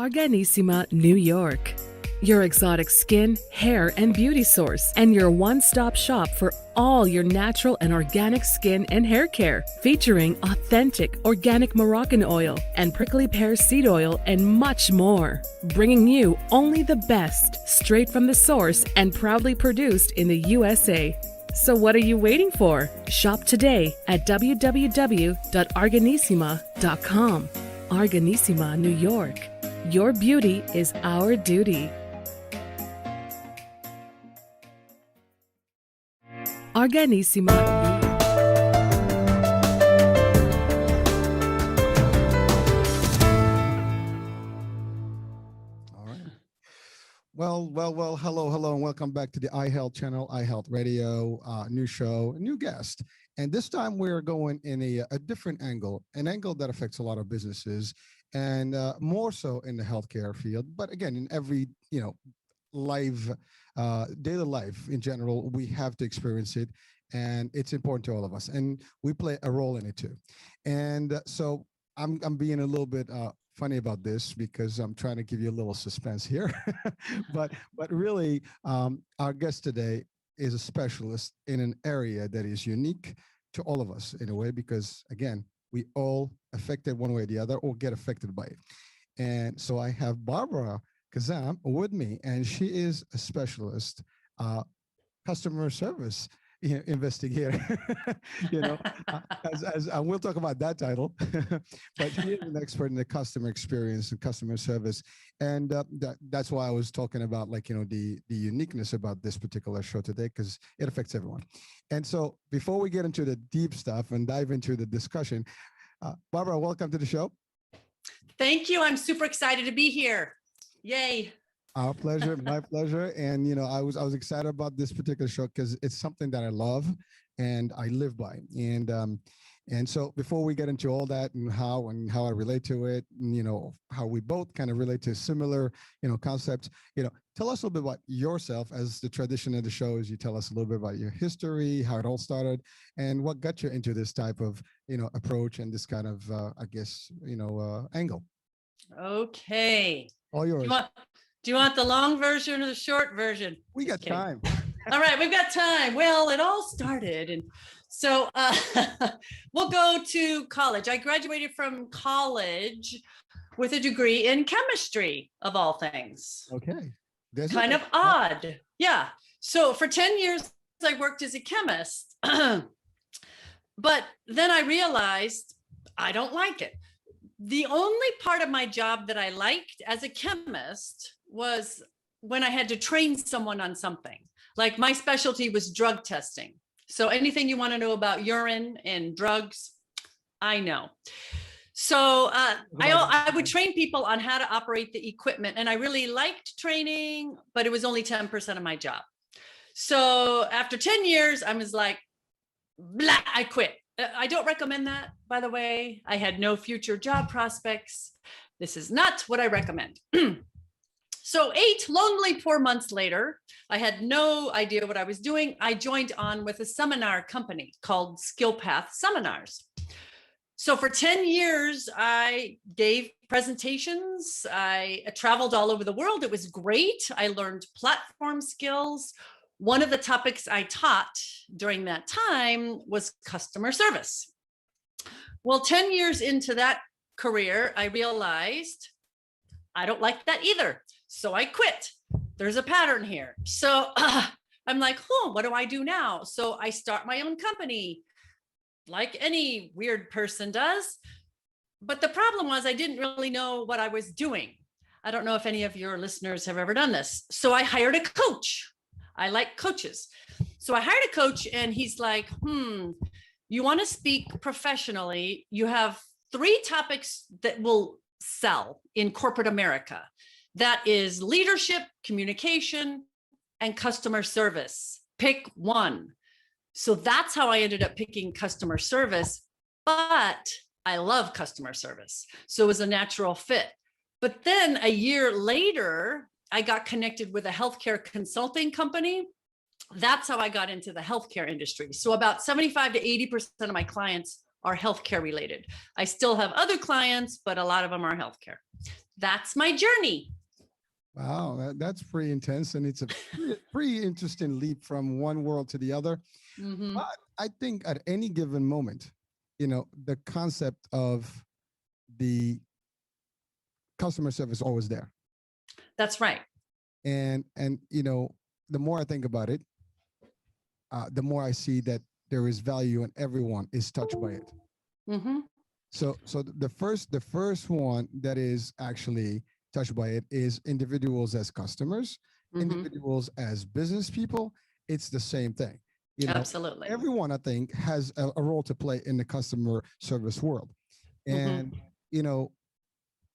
Arganissima, New York. Your exotic skin, hair, and beauty source, and your one-stop shop for all your natural and organic skin and hair care, featuring authentic organic Moroccan oil and prickly pear seed oil and much more. Bringing you only the best, straight from the source and proudly produced in the USA. So what are you waiting for? Shop today at www.arganissima.com. Arganissima, New York. Your beauty is our duty. Arganissima. All right. Well, hello, and welcome back to the iHealth channel, iHealth Radio, new show, new guest. And this time we're going in a different angle, an angle that affects a lot of businesses and more so in the healthcare field. But again, in every, live, daily life in general, we have to experience it. And it's important to all of us. And we play a role in it too. And so I'm being a little bit funny about this because I'm trying to give you a little suspense here. but really, our guest today is a specialist in an area that is unique to all of us in a way, because again, we all affected one way or the other or get affected by it. And so I have Barbara Khozam with me, and she is a specialist, customer service investigator, as we'll talk about that title, but she is an expert in the customer experience and customer service. And that's why I was talking about the uniqueness about this particular show today, because it affects everyone. And so before we get into the deep stuff and dive into the discussion, Barbara, welcome to the show. Thank you. I'm super excited to be here. Yay. Our pleasure, my pleasure. And, I was excited about this particular show because it's something that I love and I live by. And so before we get into all that and how I relate to it, and, how we both kind of relate to similar, concepts, tell us a little bit about yourself. As the tradition of the show is, you tell us a little bit about your history, how it all started, and what got you into this type of, approach and this kind of, angle. Okay. All yours. Do you want the long version or the short version? We got time. All right, we've got time. Well, it all started. And so we'll go to college. I graduated from college with a degree in chemistry, of all things. Okay. Kind of odd. Yeah. So for 10 years, I worked as a chemist. But then I realized I don't like it. The only part of my job that I liked as a chemist was when I had to train someone on something. Like my specialty was drug testing. So anything you want to know about urine and drugs, I know. So I would train people on how to operate the equipment. And I really liked training, but it was only 10% of my job. So after 10 years, I was like, blah, I quit. I don't recommend that, by the way. I had no future job prospects. This is not what I recommend. So 8 lonely, poor months later, I had no idea what I was doing. I joined on with a seminar company called SkillPath Seminars. So for 10 years, I gave presentations. I traveled all over the world. It was great. I learned platform skills. One of the topics I taught during that time was customer service. Well, 10 years into that career, I realized I don't like that either. So I quit. There's a pattern here. So I'm like, what do I do now? So I start my own company, like any weird person does. But the problem was I didn't really know what I was doing. I don't know if any of your listeners have ever done this. So I hired a coach. I like coaches. So I hired a coach and he's like, you want to speak professionally. You have 3 topics that will sell in corporate America. That is leadership, communication, and customer service. Pick one. So that's how I ended up picking customer service, but I love customer service. So it was a natural fit. But then a year later, I got connected with a healthcare consulting company. That's how I got into the healthcare industry. So about 75 to 80% of my clients are healthcare related. I still have other clients, but a lot of them are healthcare. that's my journey. Wow, that's pretty intense, and it's a pretty interesting leap from one world to the other. Mhm. But I think at any given moment, the concept of the customer service is always there. That's right. And the more I think about it, the more I see that there is value and everyone is touched by it. Mhm. So the first one that is actually touched by it is individuals as customers, Mhm. individuals as business people. It's the same thing. Absolutely. Everyone I think has a role to play in the customer service world. And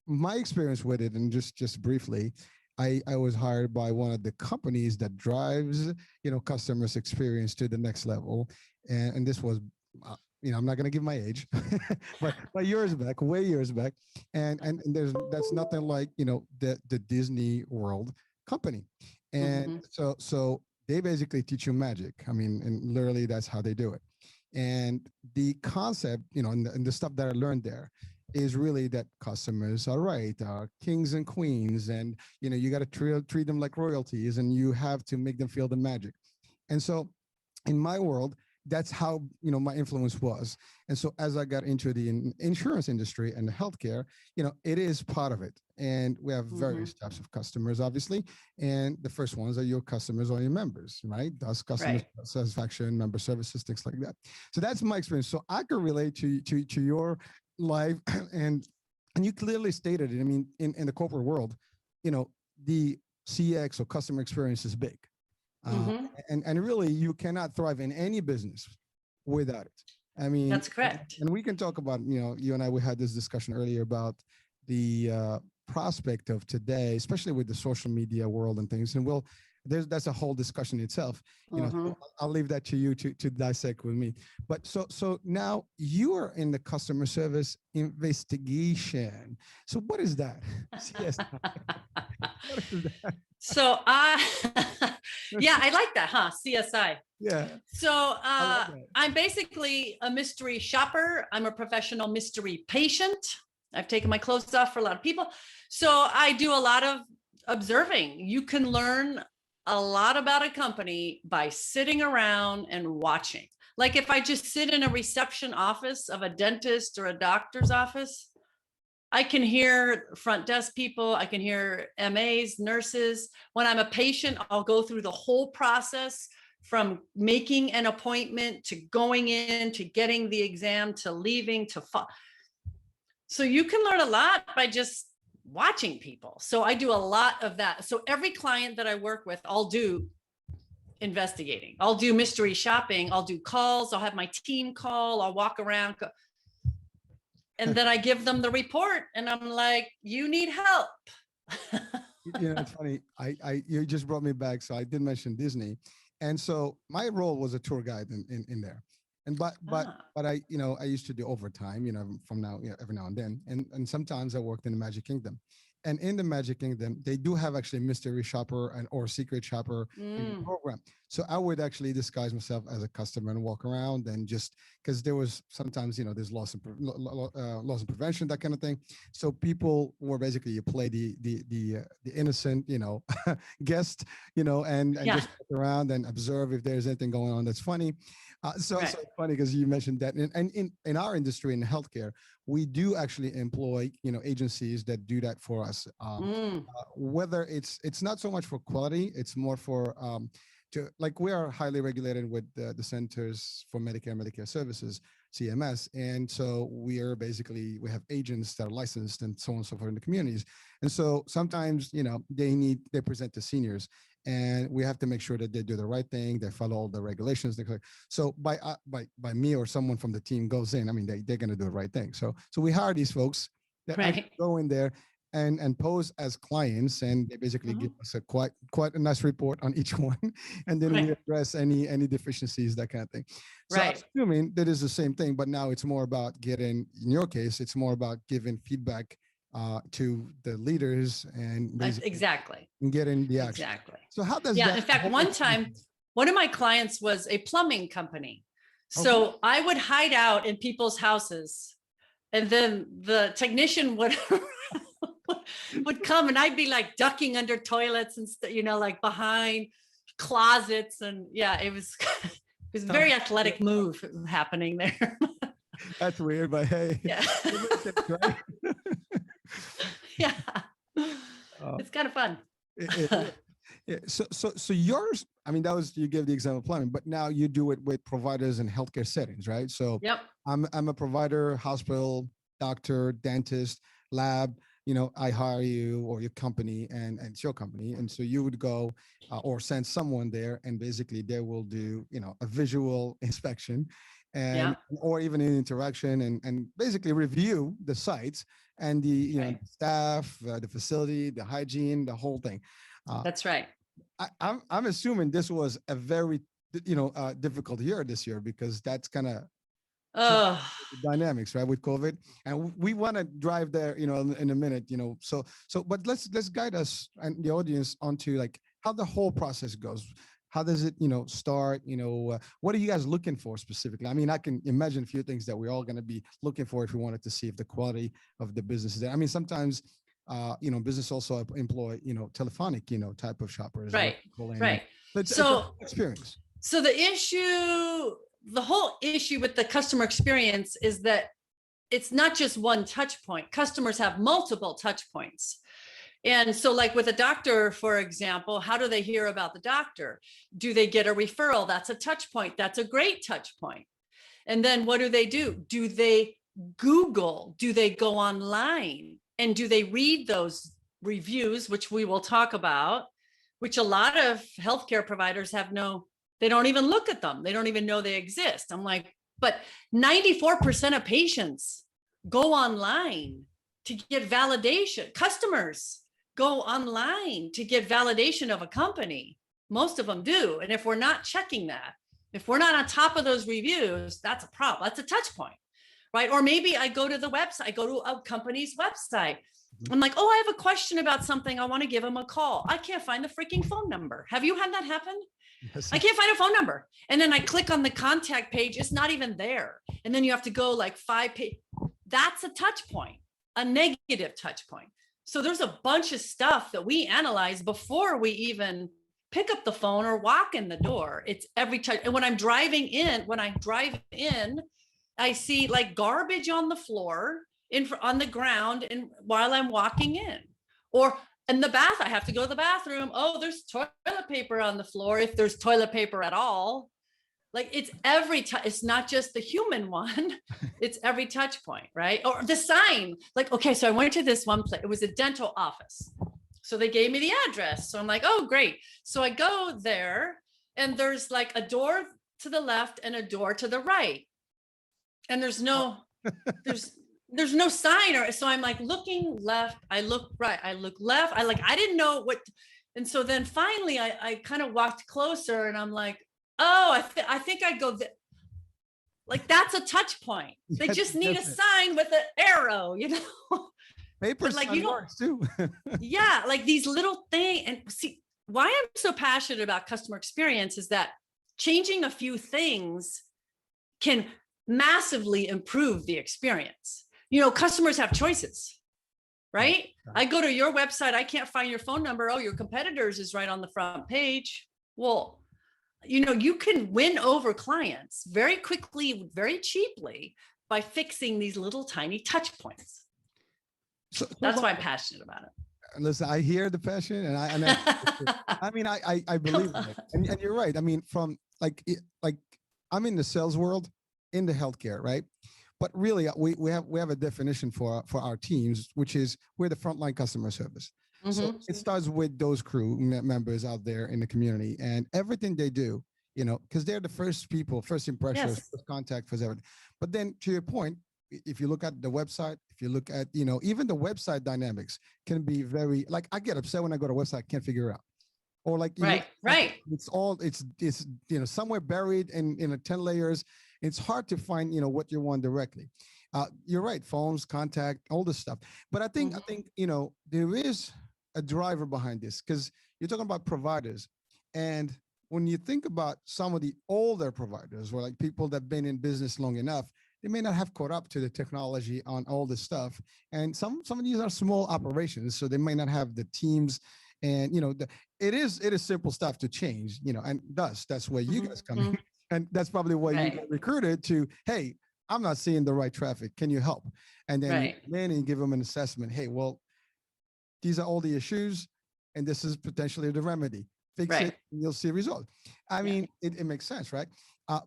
my experience with it, and just briefly, I was hired by one of the companies that drives customers experience to the next level, and this was I'm not going to give my age, but years back, way years back, and that's nothing like the Disney World company, and so they basically teach you magic. I mean, and literally that's how they do it. And the concept, and the stuff that I learned there is really that customers are right, kings and queens, and you got to treat them like royalties, and you have to make them feel the magic. And so, in my world, that's how my influence was. And so, as I got into the insurance industry and the healthcare, it is part of it. And we have various types of customers, obviously. And the first ones are your customers or your members, right? That's customer satisfaction, member services, things like that. So that's my experience. So I could relate to your life, and you clearly stated it. I mean, in the corporate world, the CX or customer experience is big. And really, you cannot thrive in any business without it. I mean, that's correct. And we can talk about, you and I, we had this discussion earlier about the prospect of today, especially with the social media world and things. And that's a whole discussion itself. So I'll leave that to you to dissect with me. But so now you are in the customer service investigation. So what is that? Yes. What is that? So yeah, I like that, huh? CSI. Yeah. So I'm basically a mystery shopper. I'm a professional mystery patient. I've taken my clothes off for a lot of people. So I do a lot of observing. You can learn a lot about a company by sitting around and watching. Like if I just sit in a reception office of a dentist or a doctor's office, I can hear front desk people, I can hear MAs, nurses. When I'm a patient, I'll go through the whole process from making an appointment to going in to getting the exam to leaving to so you can learn a lot by just watching people. So I do a lot of that. So every client that I work with, I'll do investigating. I'll do mystery shopping. I'll do calls. I'll have my team call. I'll walk around. And then I give them the report and I'm like, you need help. It's funny. You just brought me back. So I did mention Disney. And so my role was a tour guide in there. And but I I used to do overtime, from now, every now and then. And sometimes I worked in the Magic Kingdom. And in the Magic Kingdom, they do have actually mystery shopper or secret shopper in the program. So I would actually disguise myself as a customer and walk around, and just because there was sometimes, there's loss and prevention, that kind of thing. So people were basically, you play the innocent, guest, and just walk around and observe if there's anything going on that's funny. So it's funny because you mentioned that. And in our industry, in healthcare, we do actually employ, agencies that do that for us. Whether it's not so much for quality, it's more for we are highly regulated with the Centers for Medicare and Medicare Services, CMS. And so we have agents that are licensed and so on and so forth in the communities. And so sometimes, they present to seniors, and we have to make sure that they do the right thing, they follow all the regulations. So by me or someone from the team goes in, I mean, they're going to do the right thing. So we hire these folks that actually go in there and pose as clients, and they basically give us a quite a nice report on each one, and then we address any deficiencies, that kind of thing. So I'm assuming that is the same thing, but now it's more about in your case, it's more about giving feedback to the leaders and getting the action. Exactly. So how does that? In fact, one time, one of my clients was a plumbing company. So I would hide out in people's houses, and then the technician would would come, and I'd be like ducking under toilets and like behind closets. And yeah, it was it was a very athletic move happening there. That's weird, but hey, Yeah. right? Yeah. Uh, It's kind of fun. yeah. So yours, I mean, that was, you gave the example of plumbing, but now you do it with providers in healthcare settings, right? So Yep. I'm a provider, hospital, doctor, dentist, lab. I hire you or your company, and it's your company, and so you would go or send someone there, and basically they will do a visual inspection, and Yeah. or even an interaction, and basically review the sites and the Right. staff, the facility, the hygiene, the whole thing. That's right. I'm assuming this was a very difficult year this year, because that's kind of Oh, dynamics, right, with COVID, and we want to drive there in a minute. But let's guide us and the audience onto like how the whole process goes. How does it start? What are you guys looking for specifically? I mean, I can imagine a few things that we're all going to be looking for if we wanted to see if the quality of the business is there. I mean, sometimes business also employ telephonic type of shoppers, right. call in. Right. It's So a experience. So the whole issue with the customer experience is that it's not just one touch point. Customers have multiple touch points. And so like with a doctor, for example, how do they hear about the doctor? Do they get a referral? That's a touch point. That's a great touch point. And then what do? Do they Google? Do they go online? And do they read those reviews, which we will talk about, which a lot of healthcare providers they don't even look at them. They don't even know they exist. I'm like, but 94% of patients go online to get validation. Customers go online to get validation of a company. Most of them do. And if we're not checking that, if we're not on top of those reviews, that's a problem. That's a touch point, right? Or maybe I go to the website, I go to a company's website. I'm like, oh, I have a question about something. I want to give them a call. I can't find the freaking phone number. Have you had that happen? Yes. I can't find a phone number. And then I click on the contact page. It's not even there. And then you have to go like 5 pages. That's a touch point, a negative touch point. So there's a bunch of stuff that we analyze before we even pick up the phone or walk in the door. It's every touch. And when I drive in, I see like garbage on the floor, on the ground, and while I'm walking in, or in the bath, I have to go to the bathroom. Oh, there's toilet paper on the floor, if there's toilet paper at all. Like it's every touch. It's not just the human one. It's every touch point, right? Or the sign. Like, okay, so I went to this one place. It was a dental office. So they gave me the address. So I'm like, oh, great. So I go there, and there's like a door to the left and a door to the right. And there's no sign. Or so I'm like looking left, I look right, I look left, I didn't know what. And so then finally I kind of walked closer, and I'm like, oh, I think I go like that's a touch point. They just need a sign with an arrow, Paper like works too. Yeah, like these little things. And see, why I'm so passionate about customer experience is that changing a few things can massively improve the experience. Customers have choices, right? I go to your website, I can't find your phone number. Oh, your competitors is right on the front page. Well, you can win over clients very quickly, very cheaply by fixing these little tiny touch points. So that's why I'm passionate about it. Listen, I hear the passion, and I mean, I believe in it, and you're right. I mean, from like I'm in the sales world, in the healthcare, right? But really, we have a definition for our teams, which is we're the frontline customer service. Mm-hmm. So it starts with those crew members out there in the community, and everything they do, because they're the first people, first impressions, yes, first contact, first everything. But then, to your point, if you look at the website, if you look at even the website dynamics can be very, like, I get upset when I go to a website, I can't figure it out. Or like, right. It's somewhere buried in 10 layers. It's hard to find, what you want directly. You're right. Phones, contact, all this stuff. But I think, there is a driver behind this, because you're talking about providers. And when you think about some of the older providers, or like people that have been in business long enough, they may not have caught up to the technology on all this stuff. And some of these are small operations, so they may not have the teams. And it is simple stuff to change. And thus that's where you guys come in, and that's probably why you get recruited to. Hey, I'm not seeing the right traffic. Can you help? And then you give them an assessment. Hey, well, these are all the issues, and this is potentially the remedy. Fix it, and you'll see results. I mean, it makes sense, right?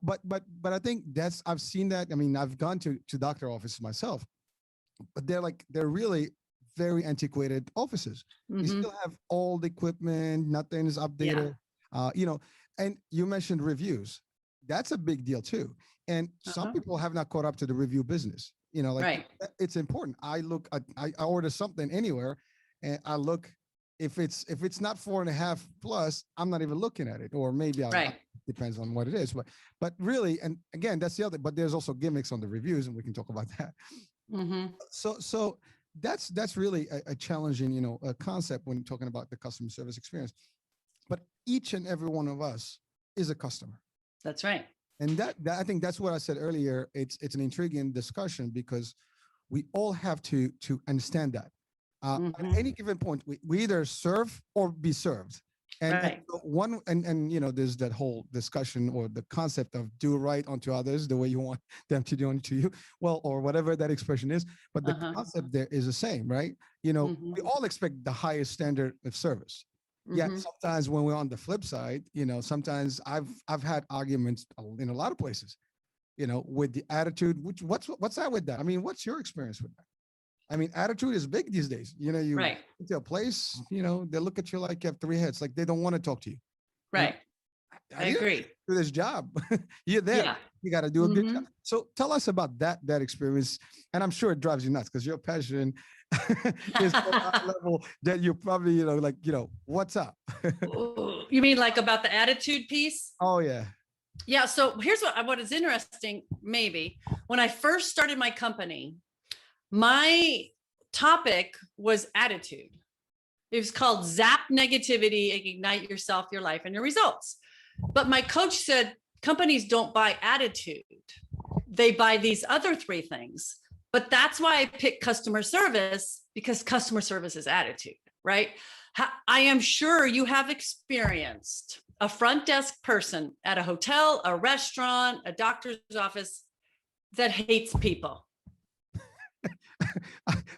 But I think I've seen that. I mean, I've gone to doctor offices myself, but they're really very antiquated offices. You still have old equipment, nothing is updated. And you mentioned reviews. That's a big deal too. And some people have not caught up to the review business. It's important. I order something anywhere, and I look. If it's not 4.5 plus, I'm not even looking at it, or maybe depends on what it is. But really, and again, that's the other. But there's also gimmicks on the reviews, and we can talk about that. So that's really a challenging, a concept when talking about the customer service experience. But each and every one of us is a customer. That's right. And that I think that's what I said earlier. It's an intriguing discussion because we all have to understand that. At any given point, we either serve or be served. And there's that whole discussion or the concept of do right unto others the way you want them to do unto you. Well, or whatever that expression is. But the concept there is the same, right? We all expect the highest standard of service. Yeah, sometimes when we're on the flip side, sometimes I've had arguments in a lot of places, with the attitude. What's that with that? I mean, what's your experience with that? I mean, attitude is big these days. You into a place, they look at you like you have 3 heads, like they don't want to talk to you. Right. I agree. Do this job. You're there. Yeah. You got to do a good job. So tell us about that experiment. And I'm sure it drives you nuts because your passion is at a level that you probably, what's up? You mean like about the attitude piece? Oh, yeah. Yeah. So here's what is interesting, maybe. When I first started my company, my topic was attitude. It was called Zap Negativity, Ignite Yourself, Your Life, and Your Results. But my coach said, companies don't buy attitude. They buy these other 3 things. But that's why I picked customer service, because customer service is attitude, right? I am sure you have experienced a front desk person at a hotel, a restaurant, a doctor's office that hates people.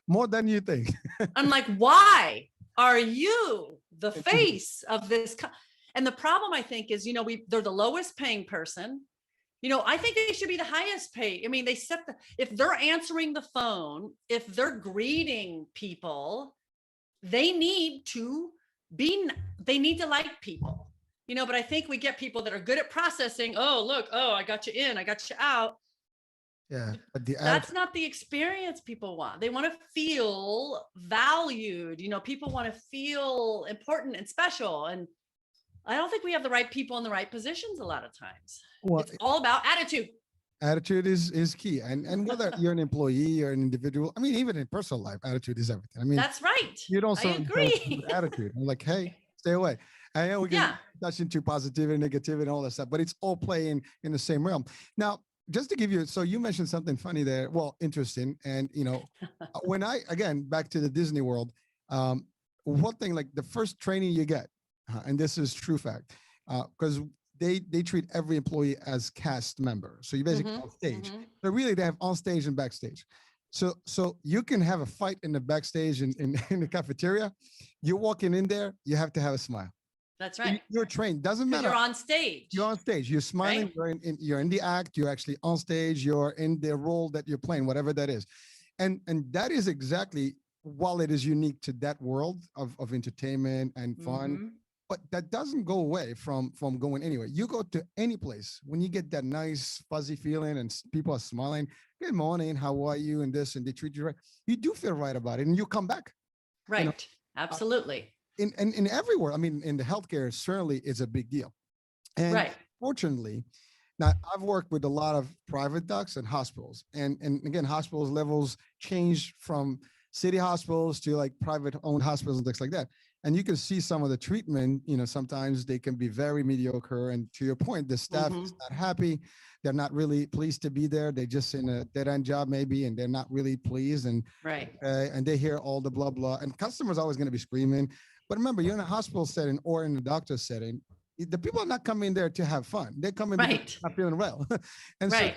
More than you think. I'm like, why are you the face of this? And the problem, I think, is, they're the lowest paying person. I think they should be the highest paid. I mean, if they're answering the phone, if they're greeting people, they need to like people, but I think we get people that are good at processing. Oh, look, I got you in, I got you out. Yeah, but that's not the experience people want. They want to feel valued. People want to feel important and special. And I don't think we have the right people in the right positions a lot of times. Well, it's all about attitude. Attitude is key. And whether you're an employee or an individual, I mean, even in personal life, attitude is everything. I mean, that's right. You don't agree. Attitude. I'm like, hey, stay away. I know we can touch into positivity, negativity, and all that stuff, but it's all playing in the same realm. Now, just to give you, so you mentioned something funny there. Well, interesting. And, when back to the Disney World, one thing, like the first training you get, and this is true fact, because they treat every employee as cast member. So you basically on stage. So really they have on stage and backstage. So you can have a fight in the backstage in the cafeteria. You're walking in there, you have to have a smile. That's right. You're trained. Doesn't matter. You're on stage. You're on stage. You're smiling. Right? You're in the act. You're actually on stage. You're in the role that you're playing, whatever that is. And that is exactly, while it is unique to that world of entertainment and fun, but that doesn't go away from going anywhere. You go to any place, when you get that nice fuzzy feeling and people are smiling, good morning, how are you, and this, and they treat you right, you do feel right about it, and you come back. Right. Absolutely. In every world, I mean, in the healthcare, certainly is a big deal. And fortunately, now I've worked with a lot of private docs and hospitals. And again, hospitals levels change from city hospitals to like private owned hospitals and things like that. And you can see some of the treatment, sometimes they can be very mediocre. And to your point, the staff is not happy. They're not really pleased to be there. They're just in a dead end job maybe, and they're not really pleased. And and they hear all the blah, blah. And customers are always going to be screaming. But remember, you're in a hospital setting or in a doctor setting. The people are not coming there to have fun. They're coming because they're not feeling well. And so,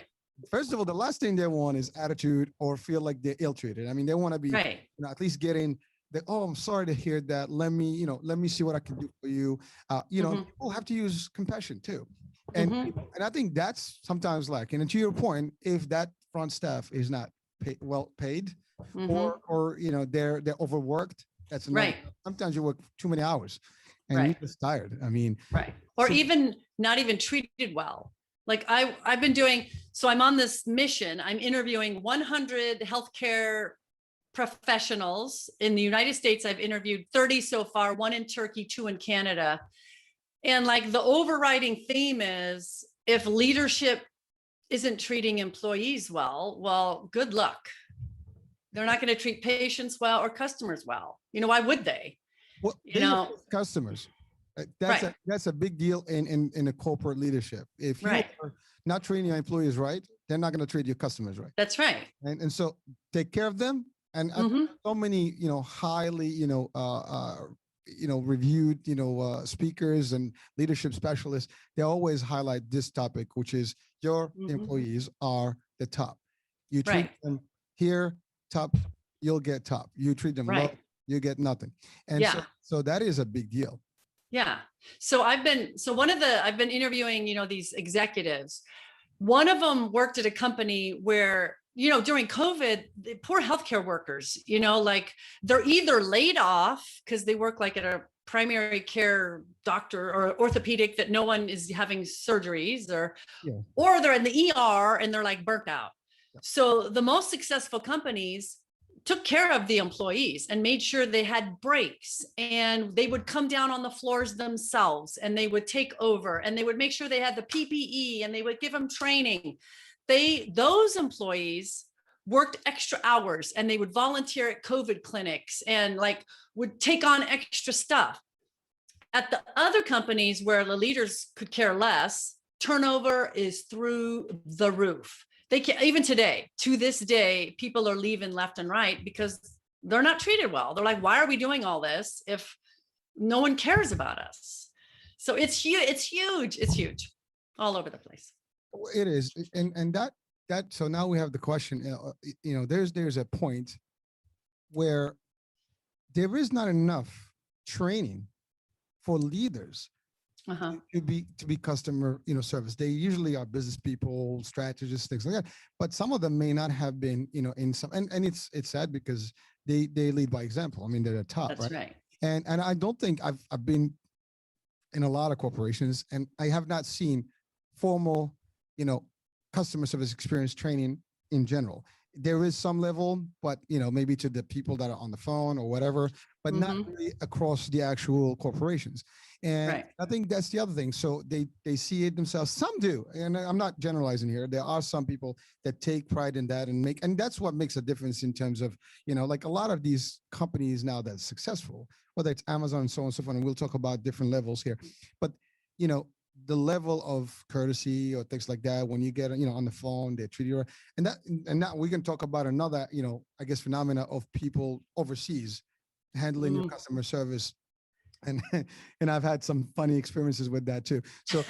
first of all, the last thing they want is attitude or feel like they're ill-treated. I mean, they want to be at least getting the, oh, I'm sorry to hear that. Let me see what I can do for you. People have to use compassion too. And I think that's sometimes lacking. And to your point, if that front staff is not well paid, or they're overworked, that's another. Sometimes you work too many hours and you're just tired. I mean, or even not even treated well. Like I've been doing, so I'm on this mission. I'm interviewing 100 healthcare professionals in the United States. I've interviewed 30 so far, 1 in Turkey, 2 in Canada. And like the overriding theme is, if leadership isn't treating employees well, good luck. They're not going to treat patients well or customers well. Why would they? Well, customers. That's a big deal in a corporate leadership. If you are not treating your employees right, they're not going to treat your customers right. That's right. And so take care of them. And so many, highly, reviewed, speakers and leadership specialists, they always highlight this topic, which is your employees are the top. You treat them here, top, you'll get top. You treat them low, you get nothing. And so that is a big deal. Yeah. So I've been interviewing, these executives. One of them worked at a company where, during COVID, the poor healthcare workers, like they're either laid off because they work like at a primary care doctor or orthopedic that no one is having surgeries, or they're in the ER and they're like burnt out. So the most successful companies took care of the employees and made sure they had breaks, and they would come down on the floors themselves and they would take over, and they would make sure they had the PPE, and they would give them training. Those employees worked extra hours, and they would volunteer at COVID clinics and like would take on extra stuff. At the other companies where the leaders could care less, turnover is through the roof. They can't, even today, to this day, people are leaving left and right because they're not treated well. They're like, why are we doing all this if no one cares about us? So it's huge. It's huge all over the place. It is. And that, so now we have the question, there's a point where there is not enough training for leaders to be customer, service. They usually are business people, strategists, things like that. But some of them may not have been, in some, and it's sad because they lead by example. I mean, they're the top, That's right. And I don't think I've been in a lot of corporations, and I have not seen formal, customer service experience training in general. There is some level, but maybe to the people that are on the phone or whatever, but not really across the actual corporations. And I think that's the other thing. So they see it themselves. Some do, and I'm not generalizing here. There are some people that take pride in that and that's what makes a difference in terms of, like a lot of these companies now that's successful, whether it's Amazon and so on and so forth, and we'll talk about different levels here. But, the level of courtesy or things like that, when you get, on the phone, they treat you, and now we can talk about another, I guess, phenomena of people overseas handling your customer service. And I've had some funny experiences with that too. So,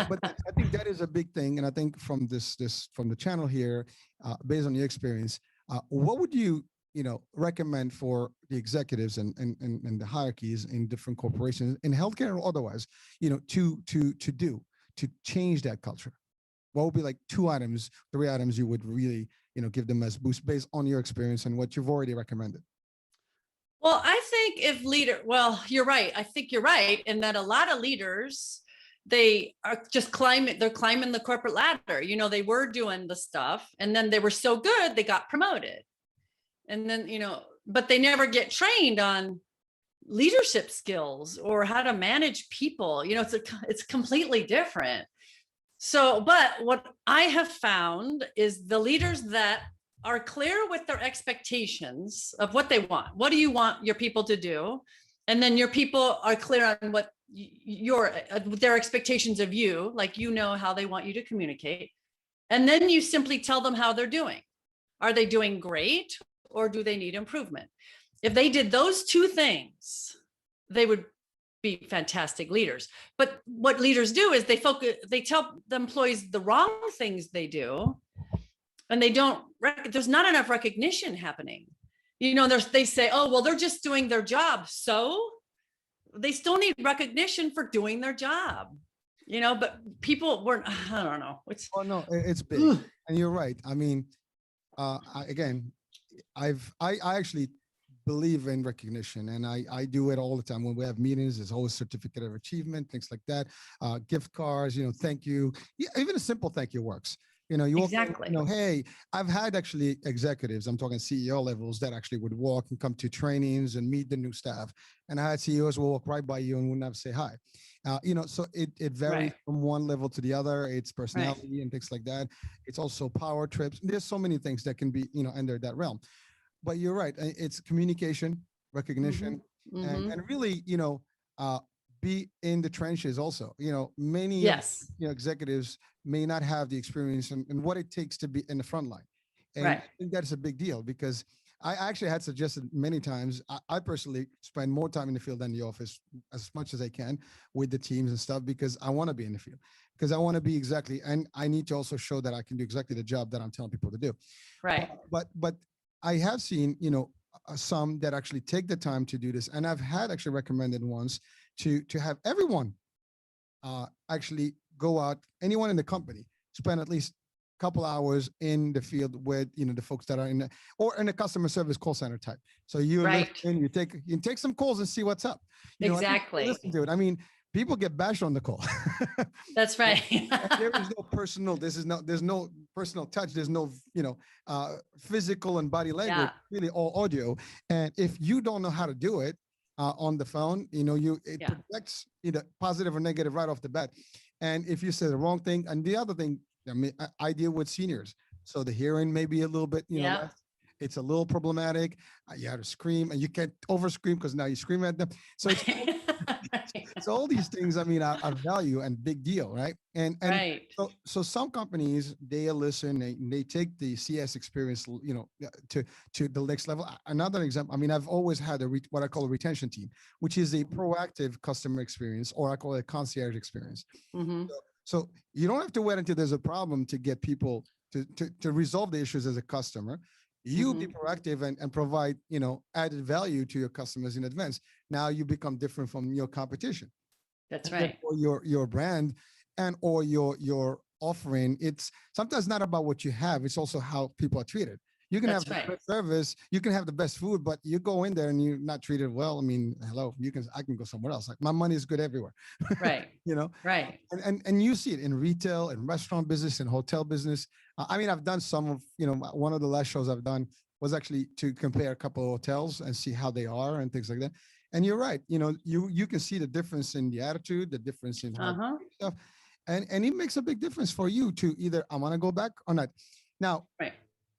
but I think that is a big thing. And I think from from the channel here, based on your experience, what would you, recommend for the executives and the hierarchies in different corporations in healthcare or otherwise, to change that culture? What would be like 3 items you would really, give them as boost based on your experience and what you've already recommended? Well, I think you're right. I think you're right in that a lot of leaders, they are just climbing the corporate ladder. They were doing the stuff and then they were so good, they got promoted. And then, but they never get trained on leadership skills or how to manage people. It's completely different. So, but what I have found is the leaders that are clear with their expectations of what they want. What do you want your people to do? And then your people are clear on what their expectations of you, like how they want you to communicate. And then you simply tell them how they're doing. Are they doing great, or do they need improvement? If they did those two things, they would be fantastic leaders. But what leaders do is they tell the employees the wrong things they do, and there's not enough recognition happening. They say, oh, well, they're just doing their job. So they still need recognition for doing their job, but people weren't, I don't know. Oh, no, it's big. And you're right. I mean, again, I actually believe in recognition, and I do it all the time when we have meetings. There's always certificate of achievement, things like that, gift cards, thank you. Yeah, even a simple thank you works. You exactly. Hey, I've had actually executives, I'm talking CEO levels, that actually would walk and come to trainings and meet the new staff. And I had CEOs will walk right by you and would never say hi. So it varies from one level to the other. It's personality and things like that. It's also power trips. There's so many things that can be, under that realm. But you're right. It's communication, recognition, and really, be in the trenches also. Many executives may not have the experience and what it takes to be in the front line. And I think that's a big deal, because I actually had suggested many times, I personally spend more time in the field than the office as much as I can with the teams and stuff, because I want to be in the field, because I want to be exactly, and I need to also show that I can do exactly the job that I'm telling people to do. Right. But I have seen, some that actually take the time to do this. And I've had actually recommended ones to have everyone actually go out, anyone in the company, spend at least a couple hours in the field with, the folks that are in a customer service call center type. So you listen, you take some calls and see what's up. Exactly. Listen to it. I mean, people get bashed on the call. That's right. There is no personal. There's no personal touch. There's no, physical and body language. Really, all audio. And if you don't know how to do it on the phone, it projects either positive or negative right off the bat. And if you say the wrong thing, and the other thing, I deal with seniors, so the hearing may be a little bit, less. It's a little problematic. You have to scream, and you can't over scream because now you scream at them. So it's all these things. I mean, are value and big deal, right? And so some companies, they listen, they take the CS experience, to the next level. Another example. I mean, I've always had what I call a retention team, which is a proactive customer experience, or I call it a concierge experience. So you don't have to wait until there's a problem to get people to resolve the issues as a customer. You be proactive and provide, added value to your customers in advance. Now you become different from your competition. That's right. Or your brand or your offering. It's sometimes not about what you have. It's also how people are treated. You can have the best service, you can have the best food, but you go in there and you're not treated well. I mean, hello, I can go somewhere else. Like, my money is good everywhere. Right. Right. And you see it in retail and restaurant business and hotel business. I mean, I've done some of, one of the last shows I've done was actually to compare a couple of hotels and see how they are and things like that. And you're right. You can see the difference in the attitude, the difference in how stuff. And it makes a big difference for you to either, I want to go back or not. Now,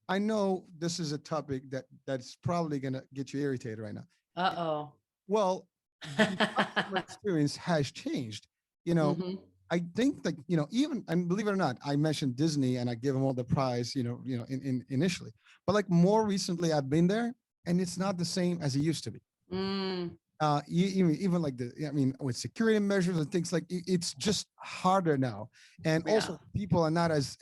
I know this is a topic that's probably going to get you irritated right now. Uh-oh. Well, the customer experience has changed. I think that, even, and believe it or not, I mentioned Disney and I give them all the prize, in initially, but like more recently I've been there and it's not the same as it used to be. Even like with security measures and things like it's just harder now. And also people are not as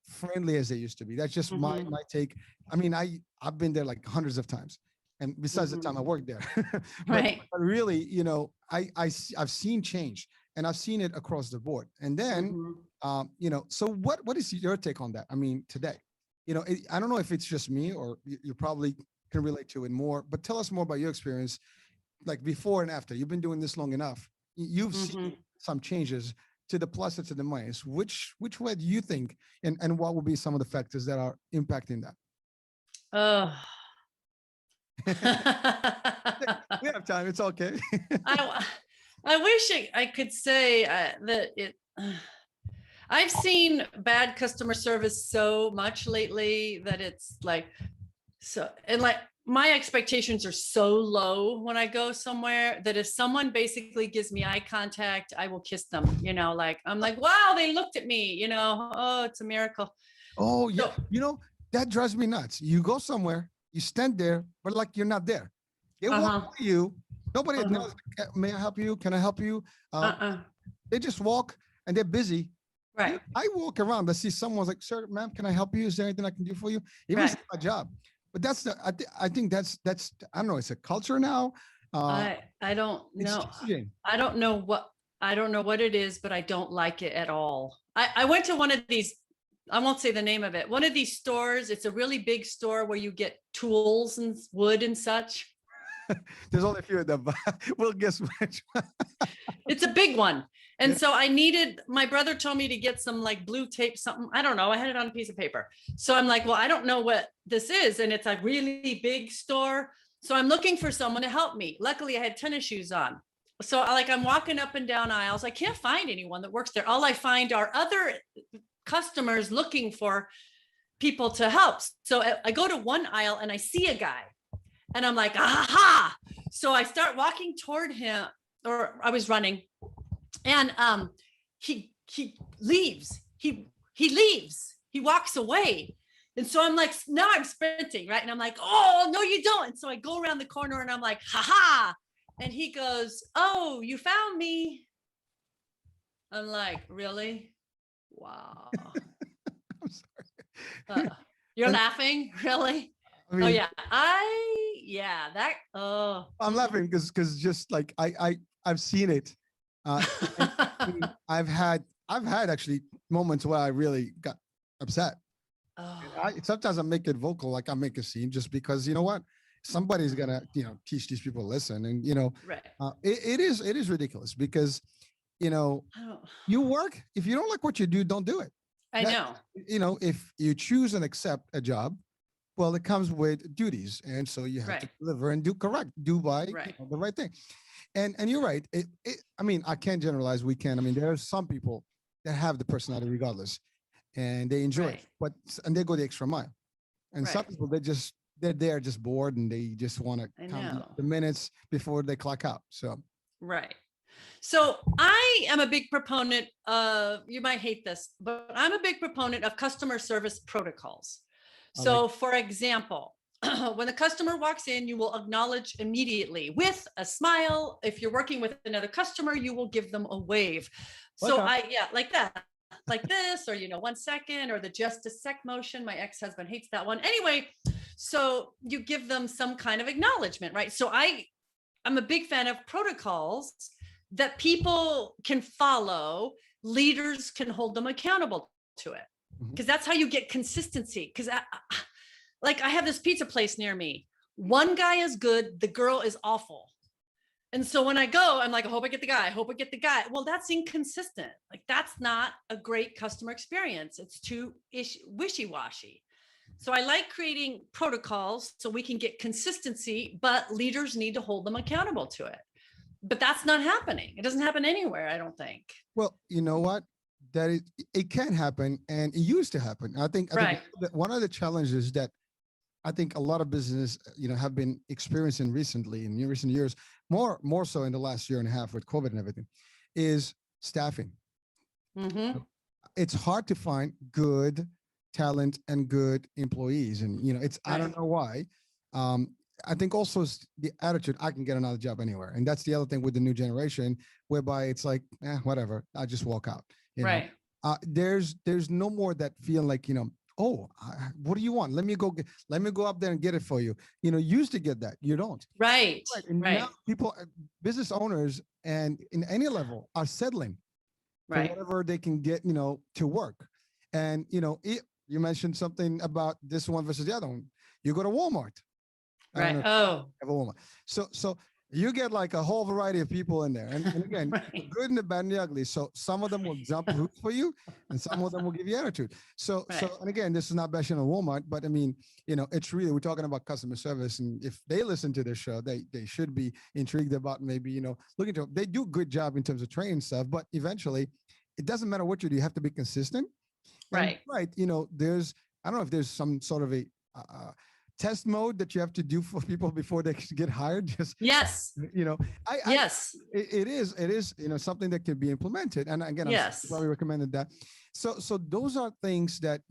friendly as they used to be. That's just my take. I mean, I've been there like hundreds of times, and besides the time I worked there, but really, I've seen change, and I've seen it across the board. And then, so what is your take on that? I mean, today, I don't know if it's just me or you probably can relate to it more, but tell us more about your experience, like before and after. You've been doing this long enough. You've seen some changes to the plus or to the minus. Which way do you think, and what will be some of the factors that are impacting that? We have time. It's okay. I wish I could say that it. I've seen bad customer service so much lately that it's like, so, and like my expectations are so low when I go somewhere that if someone basically gives me eye contact, I will kiss them, like, I'm like, wow, they looked at me, oh, it's a miracle. Oh yeah, So, that drives me nuts. You go somewhere, you stand there, but like you're not there. They walk uh-huh, by you. Nobody uh-huh, knows. May I help you? Can I help you? uh-uh, They just walk and they're busy. right, I walk around. I see someone's like, "Sir, ma'am, can I help you? Is there anything I can do for you?" Even if right. it's my job. But I think that's I don't know. It's a culture now. Uh, I don't it's know. changing. I don't know what I don't know what it is, but I don't like it at all. I went to one of these, I won't say the name of it, one of these stores. It's a really big store where you get tools and wood and such. There's only a few of them, but we'll guess which one. It's a big one. And Yeah. so my brother told me to get some like blue tape, something. I don't know. I had it on a piece of paper. So I'm like, well, I don't know what this is. And it's a really big store. So I'm looking for someone to help me. Luckily, I had tennis shoes on. So I'm walking up and down aisles. I can't find anyone that works there. All I find are other customers looking for people to help. So I go to one aisle and I see a guy and I'm like, aha. So I start walking toward him, or I was running, and he leaves. He leaves. He walks away. And so I'm like, now I'm sprinting, right? And I'm like, oh, no, you don't. And so I go around the corner and I'm like, ha. And he goes, oh, you found me. I'm like, really? Wow. I'm sorry. You're laughing? Really? I mean, Oh yeah. I'm laughing because just like I've seen it. And I've had actually moments where I really got upset. Oh, Sometimes I make it vocal, like I make a scene just because you know what, somebody's gonna teach these people a lesson, and right. it is ridiculous because you work, if you don't like what you do, don't do it. I know. If you choose and accept a job, well, it comes with duties, and so you have to Right. deliver and do by Right. the right thing. And you're right. I mean, I can't generalize. We can. I mean, there are some people that have the personality regardless, and they enjoy it, Right. and they go the extra mile. And some Right. people they're there just bored and they just want to I count know. the minutes before they clock out. So Right. So I am a big proponent of, you might hate this, but I'm a big proponent of customer service protocols. I like So for example, when the customer walks in, you will acknowledge immediately with a smile. If you're working with another customer, you will give them a wave. So welcome. like that, like this, or, 1 second, or the just a sec motion. My ex-husband hates that one. Anyway, so you give them some kind of acknowledgement, right? So I'm a big fan of protocols that people can follow. Leaders can hold them accountable to it, because that's how you get consistency. Because I have this pizza place near me. One guy is good, the girl is awful. And so when I go, I'm like, I hope I get the guy. I hope I get the guy. Well, that's inconsistent. Like, that's not a great customer experience. It's too wishy-washy. So I like creating protocols so we can get consistency, but leaders need to hold them accountable to it. But that's not happening. It doesn't happen anywhere, I don't think. Well, you know what? It can happen, and it used to happen. I think that one of the challenges that I think a lot of business, have been experiencing recently in recent years, more so in the last year and a half with COVID and everything, is staffing. Mm-hmm. It's hard to find good talent and good employees, and I don't know why. I think also it's the attitude, I can get another job anywhere, and that's the other thing with the new generation, whereby it's like, whatever, I just walk out. Right. There's no more that feeling like oh, what do you want? Let me go up there and get it for you. Used to get that. You don't. Right. And Right. now people, business owners, and in any level are settling for Right. whatever they can get, to work. And, you mentioned something about this one versus the other one. You go to Walmart. I don't Right. know Oh, if you have a Walmart. So you get like a whole variety of people in there. And again, the right. good and the bad and the ugly. So some of them will jump hoops for you, and some of them will give you attitude. So, Right. and again, this is not bashing on Walmart, but I mean, it's really, we're talking about customer service. And if they listen to this show, they should be intrigued about maybe, looking to, they do a good job in terms of training stuff, but eventually it doesn't matter what you do, you have to be consistent. And Right. right, there's, I don't know if there's some sort of a test mode that you have to do for people before they get hired. Just, Yes. I Yes. it is, something that can be implemented. And again, I'm Yes. probably recommended that. So those are things that,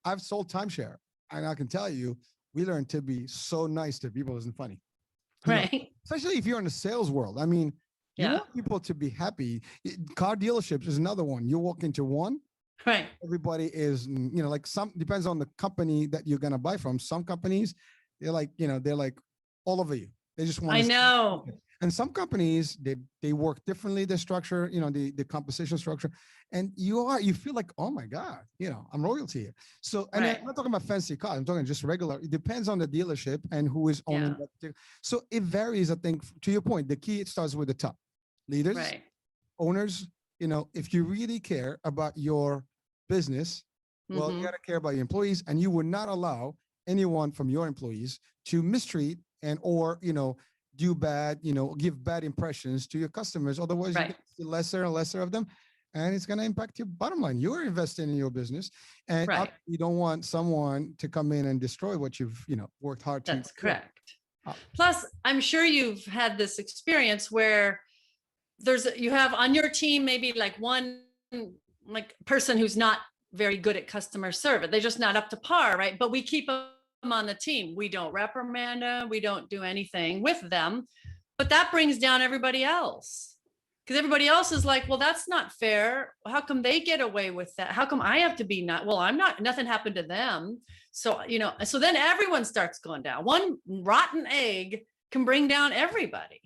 I've sold timeshare, and I can tell you, we learned to be so nice to people. Isn't funny, Right. especially if you're in the sales world. I mean, you Yeah. want people to be happy. Car dealerships is another one. You walk into one, Right. everybody is, like, some depends on the company that you're going to buy from. Some companies, they're like all over you. They just want I to. know. And some companies, they work differently, the structure, the compensation structure. And you feel like, oh my God, I'm royalty here. So, and Right. I'm not talking about fancy cars, I'm talking just regular. It depends on the dealership and who is owning Yeah. that. So it varies, I think, to your point. The key, it starts with the top leaders, Right. owners. If you really care about your business, well, you Mhm. got to care about your employees, and you would not allow anyone from your employees to mistreat and or do bad, give bad impressions to your customers. Otherwise, you're Right. going to see lesser and lesser of them, and it's going to impact your bottom line. You're investing in your business, and Right. you don't want someone to come in and destroy what you've worked hard to. That's build. correct. Uh, Plus, I'm sure you've had this experience where you have on your team maybe like one like person who's not very good at customer service. They're just not up to par, right? But we keep them on the team. We don't reprimand them. We don't do anything with them. But that brings down everybody else. Because everybody else is like, well, that's not fair. How come they get away with that? How come I have to be not? Well, I'm not, nothing happened to them. So, so then everyone starts going down. One rotten egg can bring down everybody.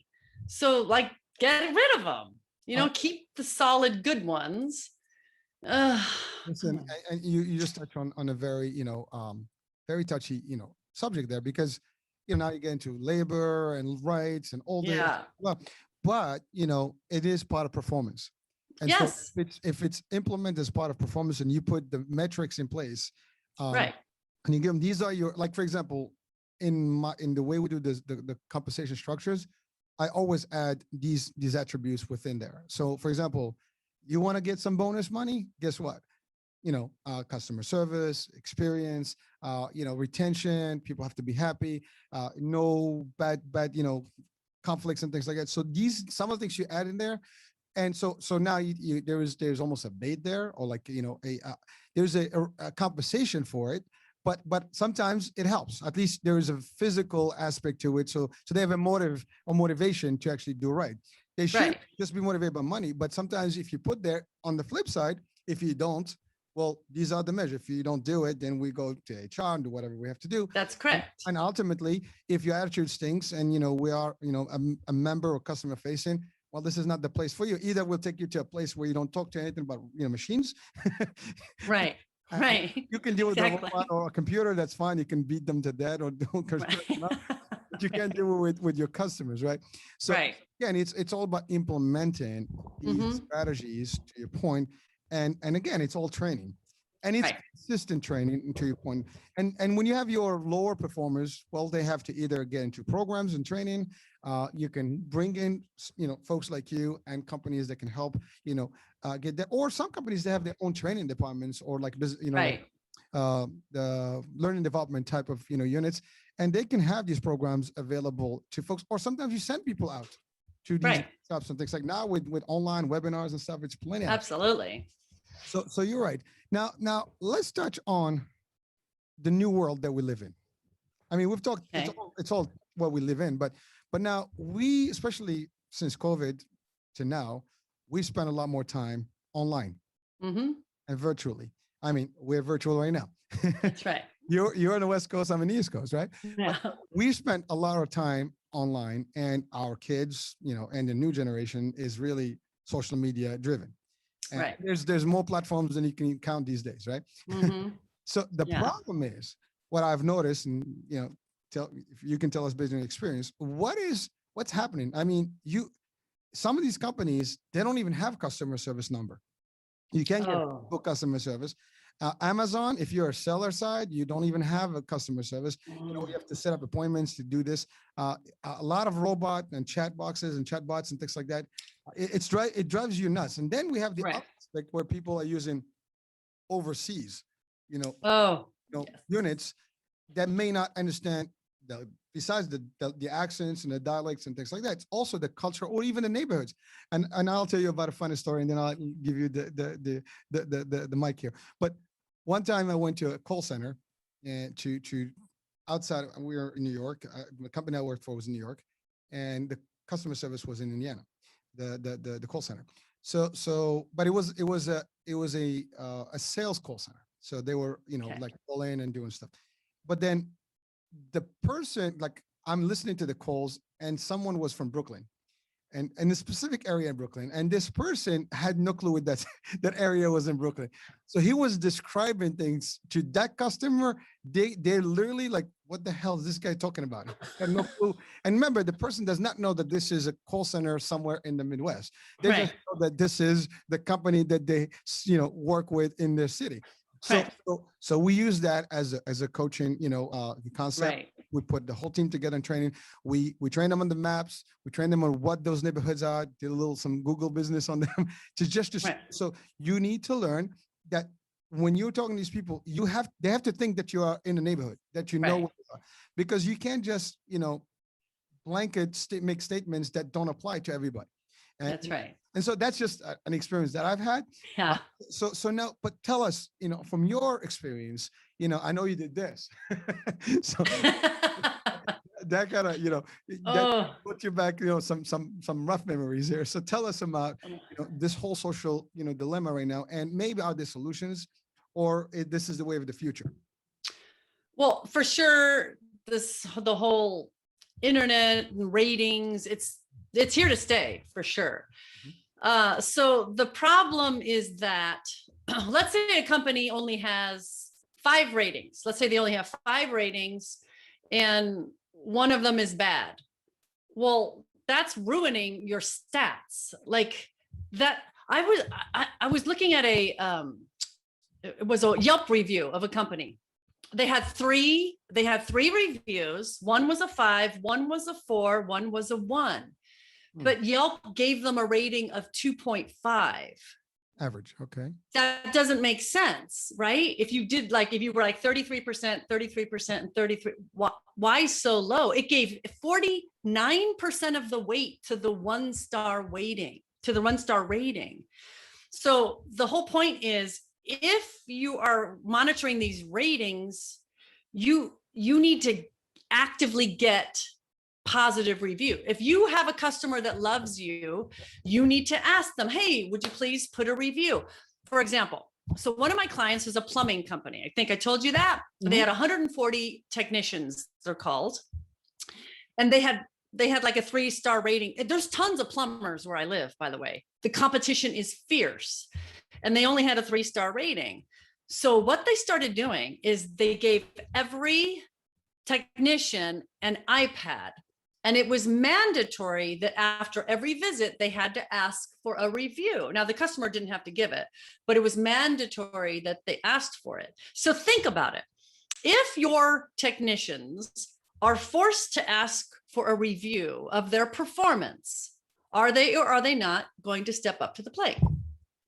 So, like, get rid of them, keep the solid good ones. Listen, and you just touch on a very, very touchy, subject there, because, now you get into labor and rights and all this. Yeah. Well, but, it is part of performance. And Yes. so if it's implemented as part of performance and you put the metrics in place, Right. and you give them, these are your, like, for example, in the way we do this, the compensation structures, I always add these attributes within there. So, for example, you want to get some bonus money, guess what? Customer service, experience, retention, people have to be happy, no bad, conflicts and things like that. So some of the things you add in there. And so now there's almost a bait there, or like, there's a compensation for it. But sometimes it helps. At least there is a physical aspect to it. So they have a motivation to actually do right. They should just be motivated by money. But sometimes if you put there on the flip side, if you don't, well, these are the measures. If you don't do it, then we go to HR and do whatever we have to do. That's correct. And ultimately, if your attitude stinks and, we are, a member or customer facing, well, this is not the place for you. Either we'll take you to a place where you don't talk to anything about, machines. Right. Right. You can deal with Exactly. a robot or a computer. That's fine. You can beat them to death or don't. But you can't do it with your customers, right? So again, it's all about implementing these strategies, to your point. And again, it's all training, and it's consistent training, to your point. And when you have your lower performers, well, they have to either get into programs and training. You can bring in, folks like you and companies that can help, get that. Or some companies, they have their own training departments, or like, like, the learning development type of, units, and they can have these programs available to folks. Or sometimes you send people out to these stuff and things like now with online webinars and stuff. It's plenty. Absolutely. So you're right. Now let's touch on the new world that we live in. I mean, we've talked, it's all what we live in, but now we, especially since COVID to now, we spend a lot more time online and virtually. I mean, we're virtual right now. That's right. You're on the West Coast, I'm on the East Coast, right? Yeah. We spent a lot of time online, and our kids, and the new generation is really social media driven. And there's more platforms than you can count these days, right? So the problem is, what I've noticed, and if you can tell us based on your experience, what's happening? I mean, some of these companies, they don't even have customer service number. You can't get book customer service. Amazon, if you're a seller side, you don't even have a customer service. You have to set up appointments to do this. A lot of robot and chat boxes and chat bots and things like that. it drives you nuts. And then we have the Right. other aspect where people are using overseas, Oh, yes. units that may not understand besides the accents and the dialects and things like that. It's also the culture or even the neighborhoods. And I'll tell you about a funny story, and then I'll give you the mic here. But one time I went to a call center and to outside. We were in New York. The company I worked for was in New York, and the customer service was in Indiana. The call center. But it was a sales call center. So they were Okay. like call in and doing stuff. But then the person, like, I'm listening to the calls, and someone was from Brooklyn, and in a specific area in Brooklyn, and this person had no clue that that area was in Brooklyn. So he was describing things to that customer. They're literally like, "What the hell is this guy talking about?" He had no clue. And remember, the person does not know that this is a call center somewhere in the Midwest. They Right. just know that this is the company that they work with in their city. So, Right. so we use that as a coaching, concept. Right. We put the whole team together in training. We train them on the maps. We train them on what those neighborhoods are. Did some Google business on them to Right. so you need to learn that when you're talking to these people, they have to think that you are in the neighborhood, that you know Right. what they are. Because you can't just make statements that don't apply to everybody. That's right. And so that's just an experience that I've had. Yeah. So now, but tell us, from your experience, I know you did this. So that kind of, that Oh. put you back, some rough memories here. So tell us about, this whole social, dilemma right now, and maybe are there solutions, or this is the way of the future? Well, for sure, the whole internet and ratings, it's here to stay for sure. So the problem is that let's say a company only has 5 ratings. Let's say they only have 5 ratings and one of them is bad. Well, that's ruining your stats. Like that. I was looking at it was a Yelp review of a company. They had 3 reviews. One was a 5, one was a 4, one was a 1. But Yelp gave them a rating of 2.5. Average. Okay. That doesn't make sense, right? If you were like 33%, 33%, and 33, why so low? It gave 49% of the weight to the 1-star rating. So the whole point is, if you are monitoring these ratings, you need to actively get positive review. If you have a customer that loves you, you need to ask them, hey, would you please put a review? For example, so one of my clients is a plumbing company. I think I told you that. They had 140 technicians, they're called. And they had like a 3-star rating. There's tons of plumbers where I live, by the way. The competition is fierce. And they only had a 3-star rating. So what they started doing is they gave every technician an iPad. And it was mandatory that after every visit, they had to ask for a review. Now, the customer didn't have to give it, but it was mandatory that they asked for it. So think about it. If your technicians are forced to ask for a review of their performance, are they or are they not going to step up to the plate?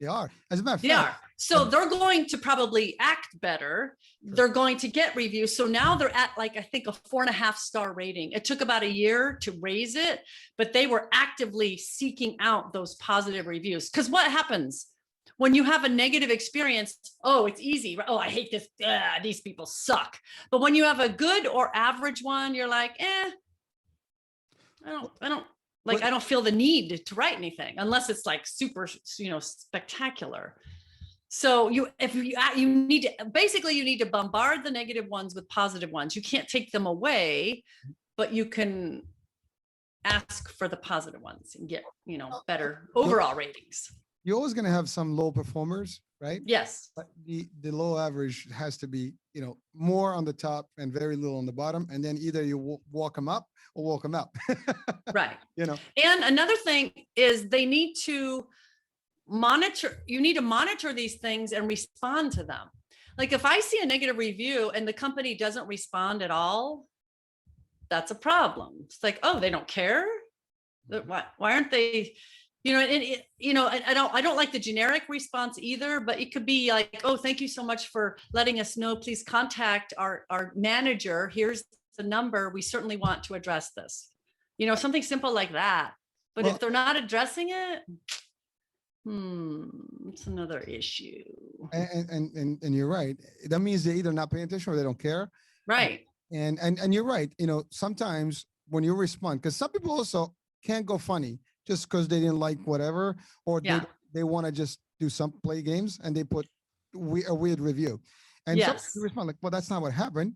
They are. As a matter of They fact, are. So they're going to probably act better. They're going to get reviews. So now they're at like, I think, a 4.5-star rating. It took about a year to raise it, but they were actively seeking out those positive reviews. Because what happens when you have a negative experience? Oh, it's easy. Oh, I hate this. These people suck. But when you have a good or average one, you're like, I don't feel the need to write anything unless it's like super, spectacular. So you need to bombard the negative ones with positive ones. You can't take them away, but you can ask for the positive ones and get, better overall ratings. You're always going to have some low performers, right? Yes. But the low average has to be, more on the top and very little on the bottom. And then either you walk them up or walk them out. Right. And another thing is they need to monitor these things and respond to them. Like if I see a negative review and the company doesn't respond at all, that's a problem. It's like, oh, they don't care. Why aren't they I don't like the generic response either, but it could be like, oh, thank you so much for letting us know. Please contact our manager. Here's the number. We certainly want to address this. Something simple like that. But Well, if they're not addressing it, it's another issue. and you're right. That means they're either not paying attention or they don't care. Right. And you're right. Sometimes when you respond, because some people also can't go funny just because they didn't like whatever, or Yeah. they want to just do some play games and they put a weird review. And Yes. sometimes you respond like, well, that's not what happened.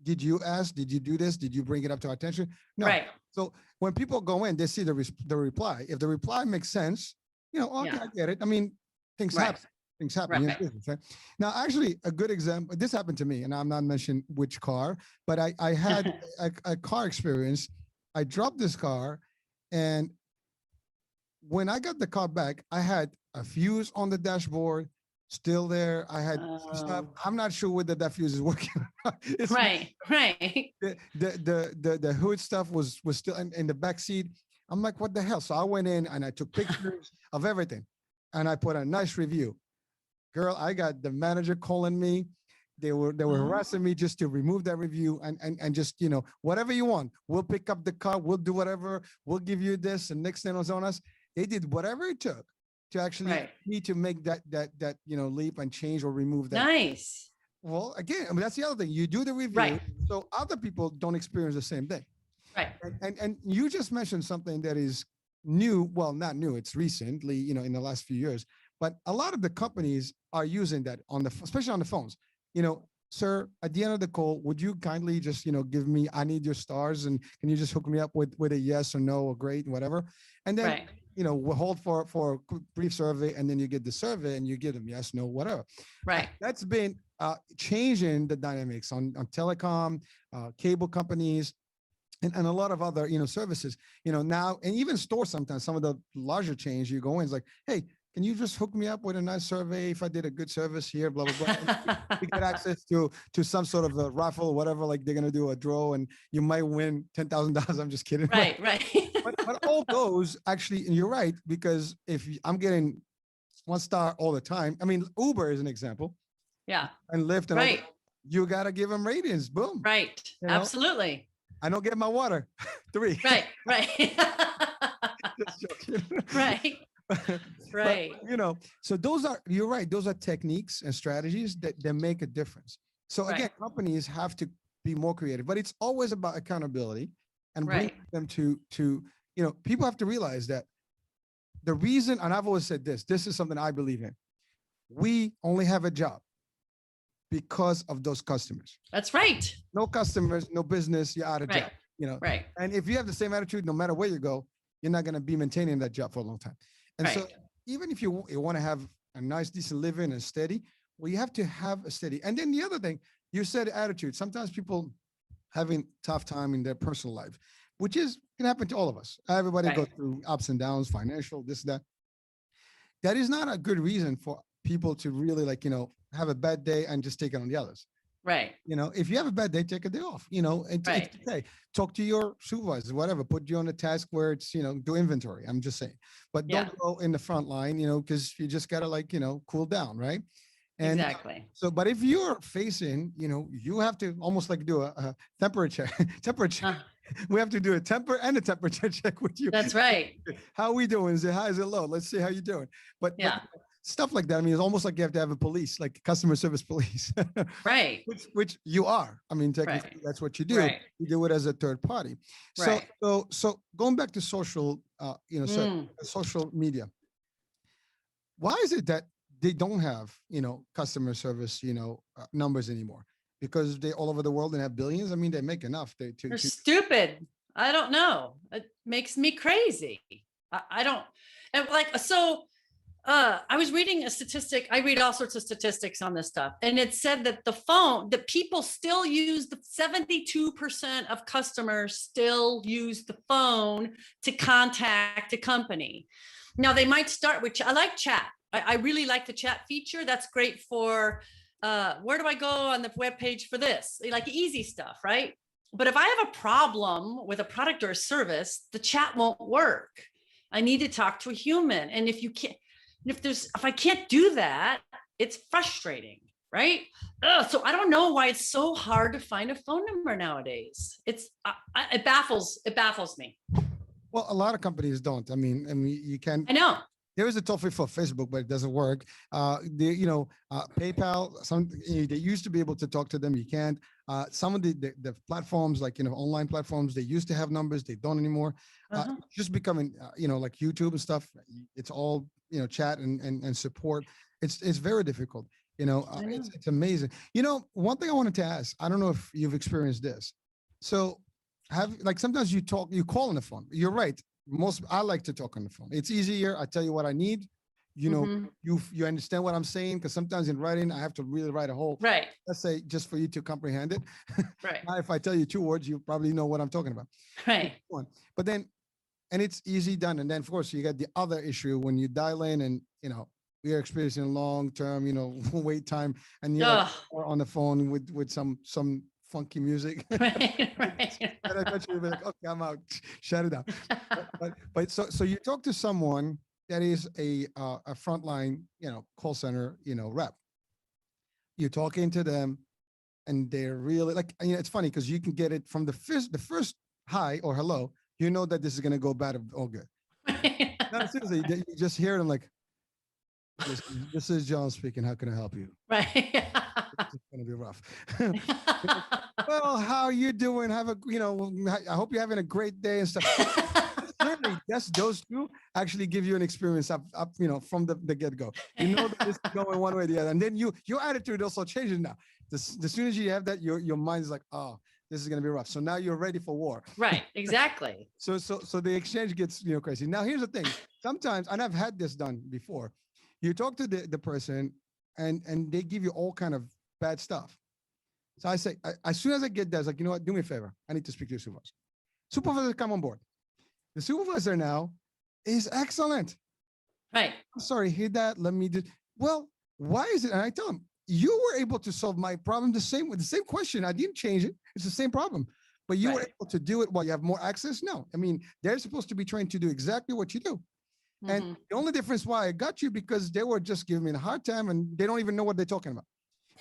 Did you ask? Did you do this? Did you bring it up to our attention? No. Right. So when people go in, they see the reply. If the reply makes sense, okay, Yeah. I get it. I mean, things Right. happen. Things happen. Right. Right? Now, actually, a good example. This happened to me, and I'm not mentioning which car, but I had a car experience. I dropped this car, and when I got the car back, I had a fuse on the dashboard still there. I had stuff. I'm not sure whether that fuse is working. It's Right. the hood stuff was still in the back seat. I'm like, what the hell? So I went in and I took pictures of everything, and I put a nice review. Girl, I got the manager calling me. They were harassing me just to remove that review and just whatever you want. We'll pick up the car. We'll do whatever. We'll give you this. And next thing was on us. They did whatever it took to actually need to make that leap and change or remove that. Nice. Well, again, I mean, that's the other thing. You do the review, so other people don't experience the same thing. Right. And you just mentioned something that is new. Well, not new. It's recently, in the last few years. But a lot of the companies are using that especially on the phones. Sir, at the end of the call, would you kindly just, give me, I need your stars, and can you just hook me up with a yes or no or great and whatever? And then, we'll hold for a brief survey, and then you get the survey and you give them yes, no, whatever. Right. That's been changing the dynamics on telecom, cable companies, and a lot of other, services, now, and even stores sometimes, some of the larger chains you go in, it's like, hey, can you just hook me up with a nice survey if I did a good service here, blah, blah, blah. You get access to some sort of a raffle or whatever, like they're going to do a draw and you might win $10,000. I'm just kidding. Right. But all those actually, and you're right, because if I'm getting 1 star all the time, I mean, Uber is an example. Yeah. And Lyft. And all, you got to give them ratings. Boom. Right. Absolutely. I don't get my water. 3. Right. Just joking. Right. Right. But, so you're right. Those are techniques and strategies that make a difference. So again, companies have to be more creative, but it's always about accountability and bring them to, people have to realize that the reason, and I've always said this is something I believe in. We only have a job because of those customers. That's right. No customers, no business, you're out of job, Right. And if you have the same attitude, no matter where you go, you're not going to be maintaining that job for a long time. And so even if you want to have a nice, decent living and steady, well, you have to have a steady. And then the other thing, you said attitude. Sometimes people having tough time in their personal life, which can happen to all of us. Everybody goes through ups and downs, financial, this, that. That is not a good reason for people to really have a bad day and just take it on the others. Right. If you have a bad day, take a day off, it's okay. Talk to your supervisor, whatever, put you on a task where it's, do inventory. I'm just saying, but don't go in the front line, because you just gotta cool down. Right. And exactly. So, but if you're facing, you have to almost do a temperature. We have to do a temper and a temperature check with you. That's right. How are we doing? Is it high? Is it low? Let's see how you're doing. But stuff like that. I mean, it's almost like you have to have a police, like customer service police. Right. Which you are. I mean, technically that's what you do. Right. You do it as a third party. So, so going back to social, social media, why is it that they don't have, customer service, numbers anymore? Because they all over the world and have billions. I mean, they make enough. They're stupid. I don't know. It makes me crazy. I don't. And I was reading a statistic. I read all sorts of statistics on this stuff. And it said that that people still use 72% of customers still use the phone to contact a company. Now they might start, which I like chat. I really like the chat feature. That's great for, where do I go on the webpage for this? Like easy stuff, right? But if I have a problem with a product or a service, the chat won't work. I need to talk to a human. And if you can't, if I can't do that, it's frustrating, right? Ugh, so I don't know why it's so hard to find a phone number nowadays. It baffles me. Well, a lot of companies don't. I mean, you can. I know. There is a toll free for Facebook, but it doesn't work. PayPal. They used to be able to talk to them. You can't. Some of the platforms, like online platforms, they used to have numbers. They don't anymore. Just becoming like YouTube and stuff. It's all chat and support. It's very difficult. It's amazing. One thing I wanted to ask. I don't know if you've experienced this. So sometimes you call on the phone. You're right. I like to talk on the phone. It's easier. I tell you what I need. You understand what I'm saying, because sometimes in writing I have to really write a whole, right, let's say, just for you to comprehend it. Right. Now, if I tell you 2 words, you probably know what I'm talking about. Right. But then, and it's easy done. And then of course you got the other issue when you dial in and we are experiencing long-term wait time, and you're on the phone with some funky music. Right. And I bet you'll be like, okay, I'm out. Shut it down. But so you talk to someone that is a frontline, call center, rep. You're talking to them, and they're really it's funny because you can get it from the first hi or hello. You know that this is gonna go bad or good. No, seriously, you just hear them like, this is John speaking. How can I help you? Right. It's gonna be rough. Well, how are you doing? I hope you're having a great day and stuff. Literally, those two actually give you an experience up from the get-go. That this is going one way or the other, and then your attitude also changes now. As soon as you have that, your mind is like, oh, this is gonna be rough. So now you're ready for war. Right. Exactly. So the exchange gets crazy. Now here's the thing. Sometimes, and I've had this done before. You talk to the person, and they give you all kind of bad stuff. So I say, as soon as I get there, it's like, you know what? Do me a favor. I need to speak to your supervisor. Supervisor, come on board. The supervisor now is excellent. Right. I'm sorry, hear that. Let me do. Well, why is it? And I tell him, you were able to solve my problem with the same question. I didn't change it. It's the same problem. But you were able to do it while you have more access? No. I mean, they're supposed to be trained to do exactly what you do. And the only difference why I got you, because they were just giving me a hard time and they don't even know what they're talking about.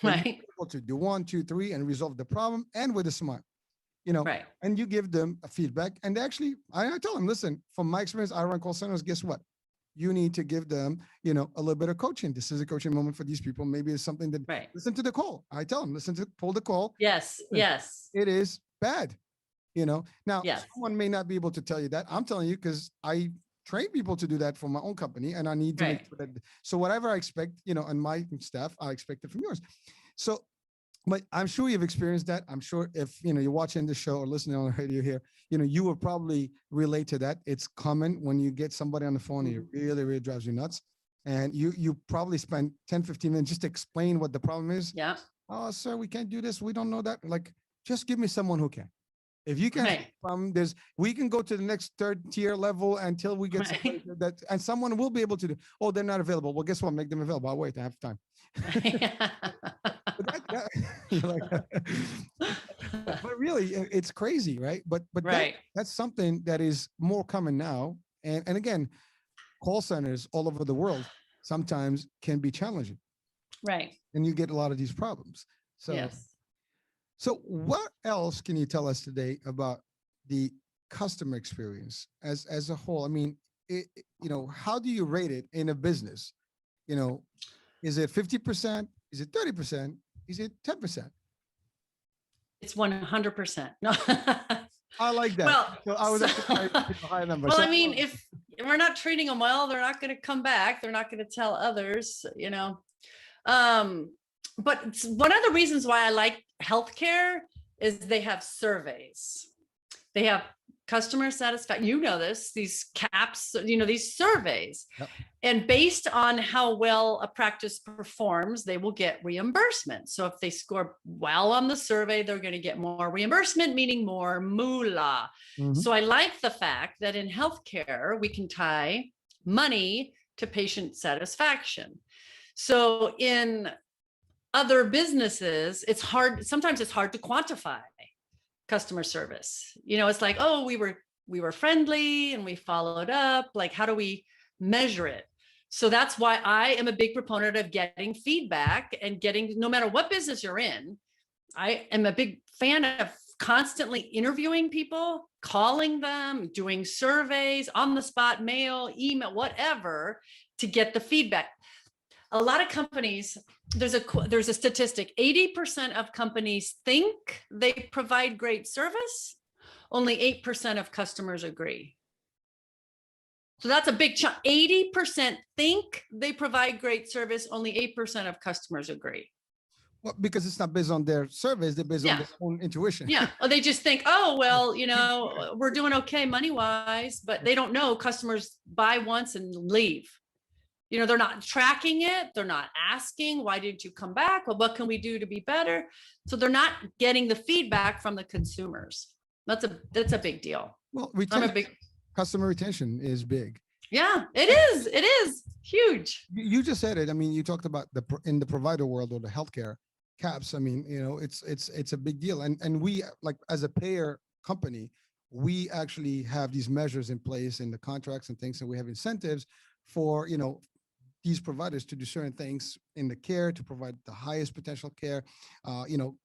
Right. Able to do 1, 2, 3 and resolve the problem, and with a smile, Right. and you give them a feedback. And actually, I tell them, listen, from my experience, I run call centers. Guess what? You need to give them, a little bit of coaching. This is a coaching moment for these people. Maybe it's something that listen to the call. I tell them, pull the call. Yes. Yes. It is bad. Now someone may not be able to tell you that. I'm telling you, because I train people to do that for my own company, and I need to make sure that. So whatever I expect, on my staff, I expect it from yours. So, but I'm sure you've experienced that. I'm sure if you're watching the show or listening on the radio here, you will probably relate to that. It's common when you get somebody on the phone and it really, really drives you nuts, and you probably spend 10-15 minutes just to explain what the problem is. Yeah. Oh, sir, we can't do this. We don't know that. Like, just give me someone who can. If you can, we can go to the next 3rd tier level until we get somebody that, and someone will be able to do. Oh, they're not available. Well, guess what? Make them available. I'll wait. I have time. But really, it's crazy, right? But that's something that is more common now. And again, call centers all over the world sometimes can be challenging. Right. And you get a lot of these problems. So. Yes. So what else can you tell us today about the customer experience as a whole? I mean, how do you rate it in a business? Is it 50%? Is it 30%? Is it 10%? It's 100%. No. I like that. Well, so I was a high number. Well, So, I mean, if we're not treating them well, they're not going to come back. They're not going to tell others, But one of the reasons why I like healthcare is they have surveys. They have customer satisfaction. These CAPS, these surveys. Yep. And based on how well a practice performs, they will get reimbursement. So if they score well on the survey, they're going to get more reimbursement, meaning more moolah. Mhm. So I like the fact that in healthcare, we can tie money to patient satisfaction. So in other businesses, sometimes it's hard to quantify customer service. It's like, oh, we were we were friendly and we followed up. Like, how do we measure it? So that's why I am a big proponent of getting feedback and getting, no matter what business you're in, I am a big fan of constantly interviewing people, calling them, doing surveys, on the spot, mail, email, whatever, to get the feedback. A lot of companies, there's a statistic, 80% of companies think they provide great service, only 8% of customers agree. So that's a big chunk. 80% think they provide great service, only 8% of customers agree. Well, because it's not based on their surveys, they're based on their own intuition. Yeah. Or they just think, oh, well, we're doing okay money wise, but they don't know customers buy once and leave. They're not tracking it. They're not asking, why didn't you come back? Well, what can we do to be better? So they're not getting the feedback from the consumers. That's a big deal. Well, customer retention is big. Yeah, it is. It is huge. You just said it. I mean, you talked about in the provider world or the healthcare caps. I mean, it's a big deal. And we, like, as a payer company, we actually have these measures in place in the contracts and things, and we have incentives for, these providers to do certain things in the care, to provide the highest potential care,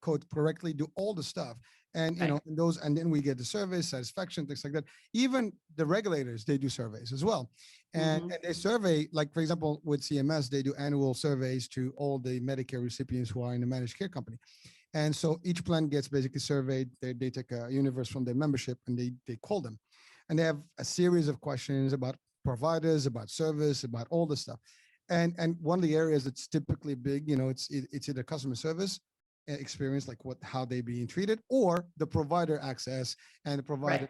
code correctly, do all the stuff. And, and then we get the surveys, satisfaction, things like that. Even the regulators, they do surveys as well. And they survey, like, for example, with CMS, they do annual surveys to all the Medicare recipients who are in the managed care company. And so each plan gets basically surveyed. They take a universe from their membership and they call them. And they have a series of questions about providers, about service, about all this stuff. And one of the areas that's typically big, it's either customer service experience, like how they being treated, or the provider access and the provider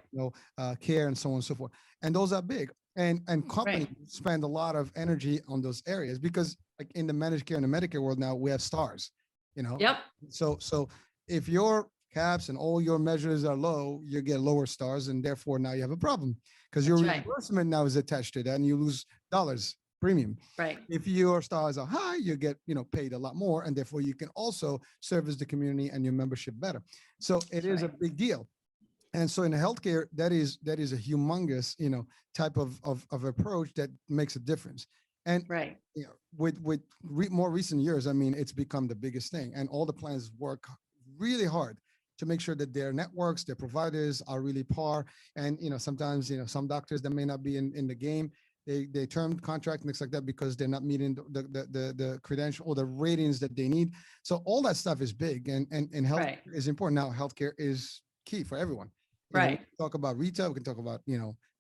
care and so on and so forth. And those are big. And companies spend a lot of energy on those areas because, like, in the managed care and the Medicare world now, we have stars. Yep. So if your caps and all your measures are low, you get lower stars, and therefore now you have a problem because your reimbursement now is attached to that, and you lose dollars premium. Right. If your stars are high, you get paid a lot more, and therefore you can also service the community and your membership better. So it is a big deal. And so in healthcare, that is a humongous type of approach that makes a difference. And with more recent years, I mean, it's become the biggest thing, and all the plans work really hard to make sure that their networks, their providers are really par. And sometimes some doctors that may not be in the game, they term contract and things like that because they're not meeting the credential or the ratings that they need. So all that stuff is big, and health is important. Now, healthcare is key for everyone. We can talk about retail, we can talk about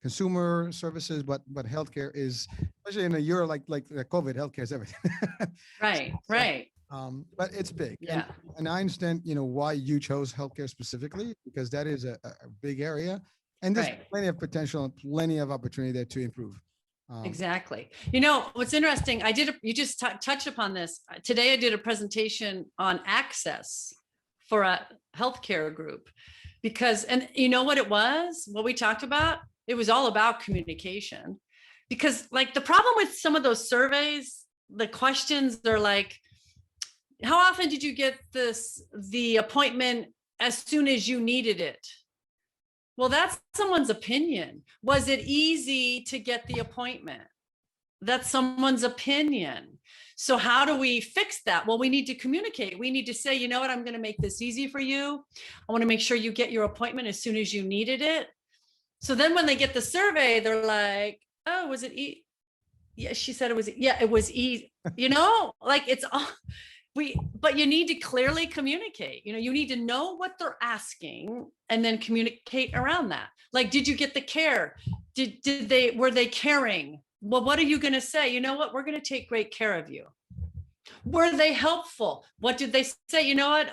consumer services, but healthcare is, especially in a year like COVID, healthcare is everything. But it's big. Yeah. And I understand why you chose healthcare specifically, because that is a big area, and there's plenty of potential and plenty of opportunity there to improve. Exactly. What's interesting, you just touched upon this. Today I did a presentation on access for a healthcare group and what we talked about? It was all about communication, because, like, the problem with some of those surveys, the questions, they're like, how often did you get the appointment as soon as you needed it? Well, that's someone's opinion. Was it easy to get the appointment? That's someone's opinion. So how do we fix that? Well, we need to communicate. We need to say, you know what, I'm going to make this easy for you. I want to make sure you get your appointment as soon as you needed it. So then when they get the survey, they're like, oh, was it easy? Yeah, she said it was. Yeah, it was easy. Like, it's all. But you need to clearly communicate. You need to know what they're asking and then communicate around that. Like, did you get the care? Were they caring? Well, what are you going to say? You know what? We're going to take great care of you. Were they helpful? What did they say? You know what?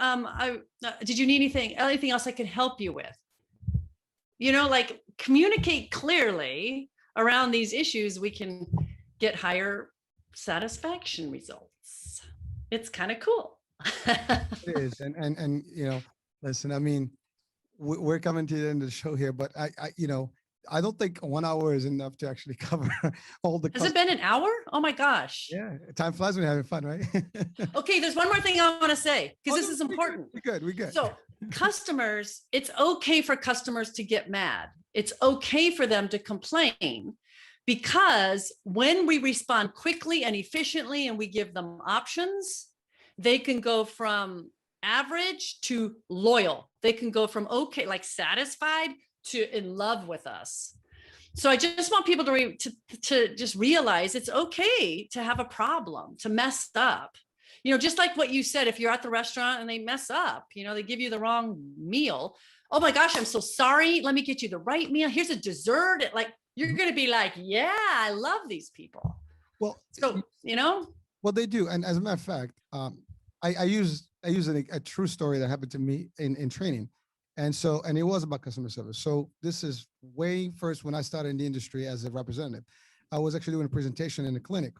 Did you need anything else I could help you with? Like, communicate clearly around these issues. We can get higher satisfaction results. It's kind of cool. It is. And listen, I mean, we're coming to the end of the show here, but I don't think 1 hour is enough to actually cover all the. Has it been an hour? Oh my gosh. Yeah. Time flies when you're having fun, right? Okay. There's one more thing I want to say, because this is important. We're good. So customers, it's okay for customers to get mad. It's okay for them to complain, because when we respond quickly and efficiently and we give them options, they can go from average to loyal. They can go from okay, like satisfied, to in love with us. So I just want people to just realize it's okay to have a problem, to mess up. Just like what you said, if you're at the restaurant and they mess up, they give you the wrong meal. Oh my gosh, I'm so sorry. Let me get you the right meal. Here's a dessert. Like, you're going to be like, yeah, I love these people. Well, So, well, they do. And as a matter of fact, I use a true story that happened to me in training. And it was about customer service. So this is way first when I started in the industry as a representative. I was actually doing a presentation in a clinic.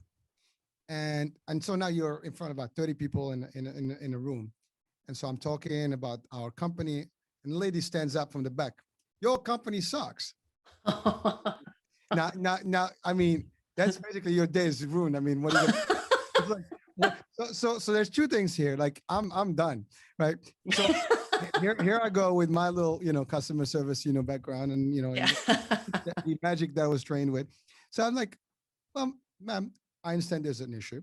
And so now you're in front of about 30 people in a room. And so I'm talking about our company, and the lady stands up from the back. Your company sucks. Now, I mean, that's basically your day is ruined. I mean, what are you so there's two things here. Like I'm done, right? So here I go with my little, customer service, background and, Yeah. the magic that I was trained with. So I'm like, well, ma'am, I understand there's an issue.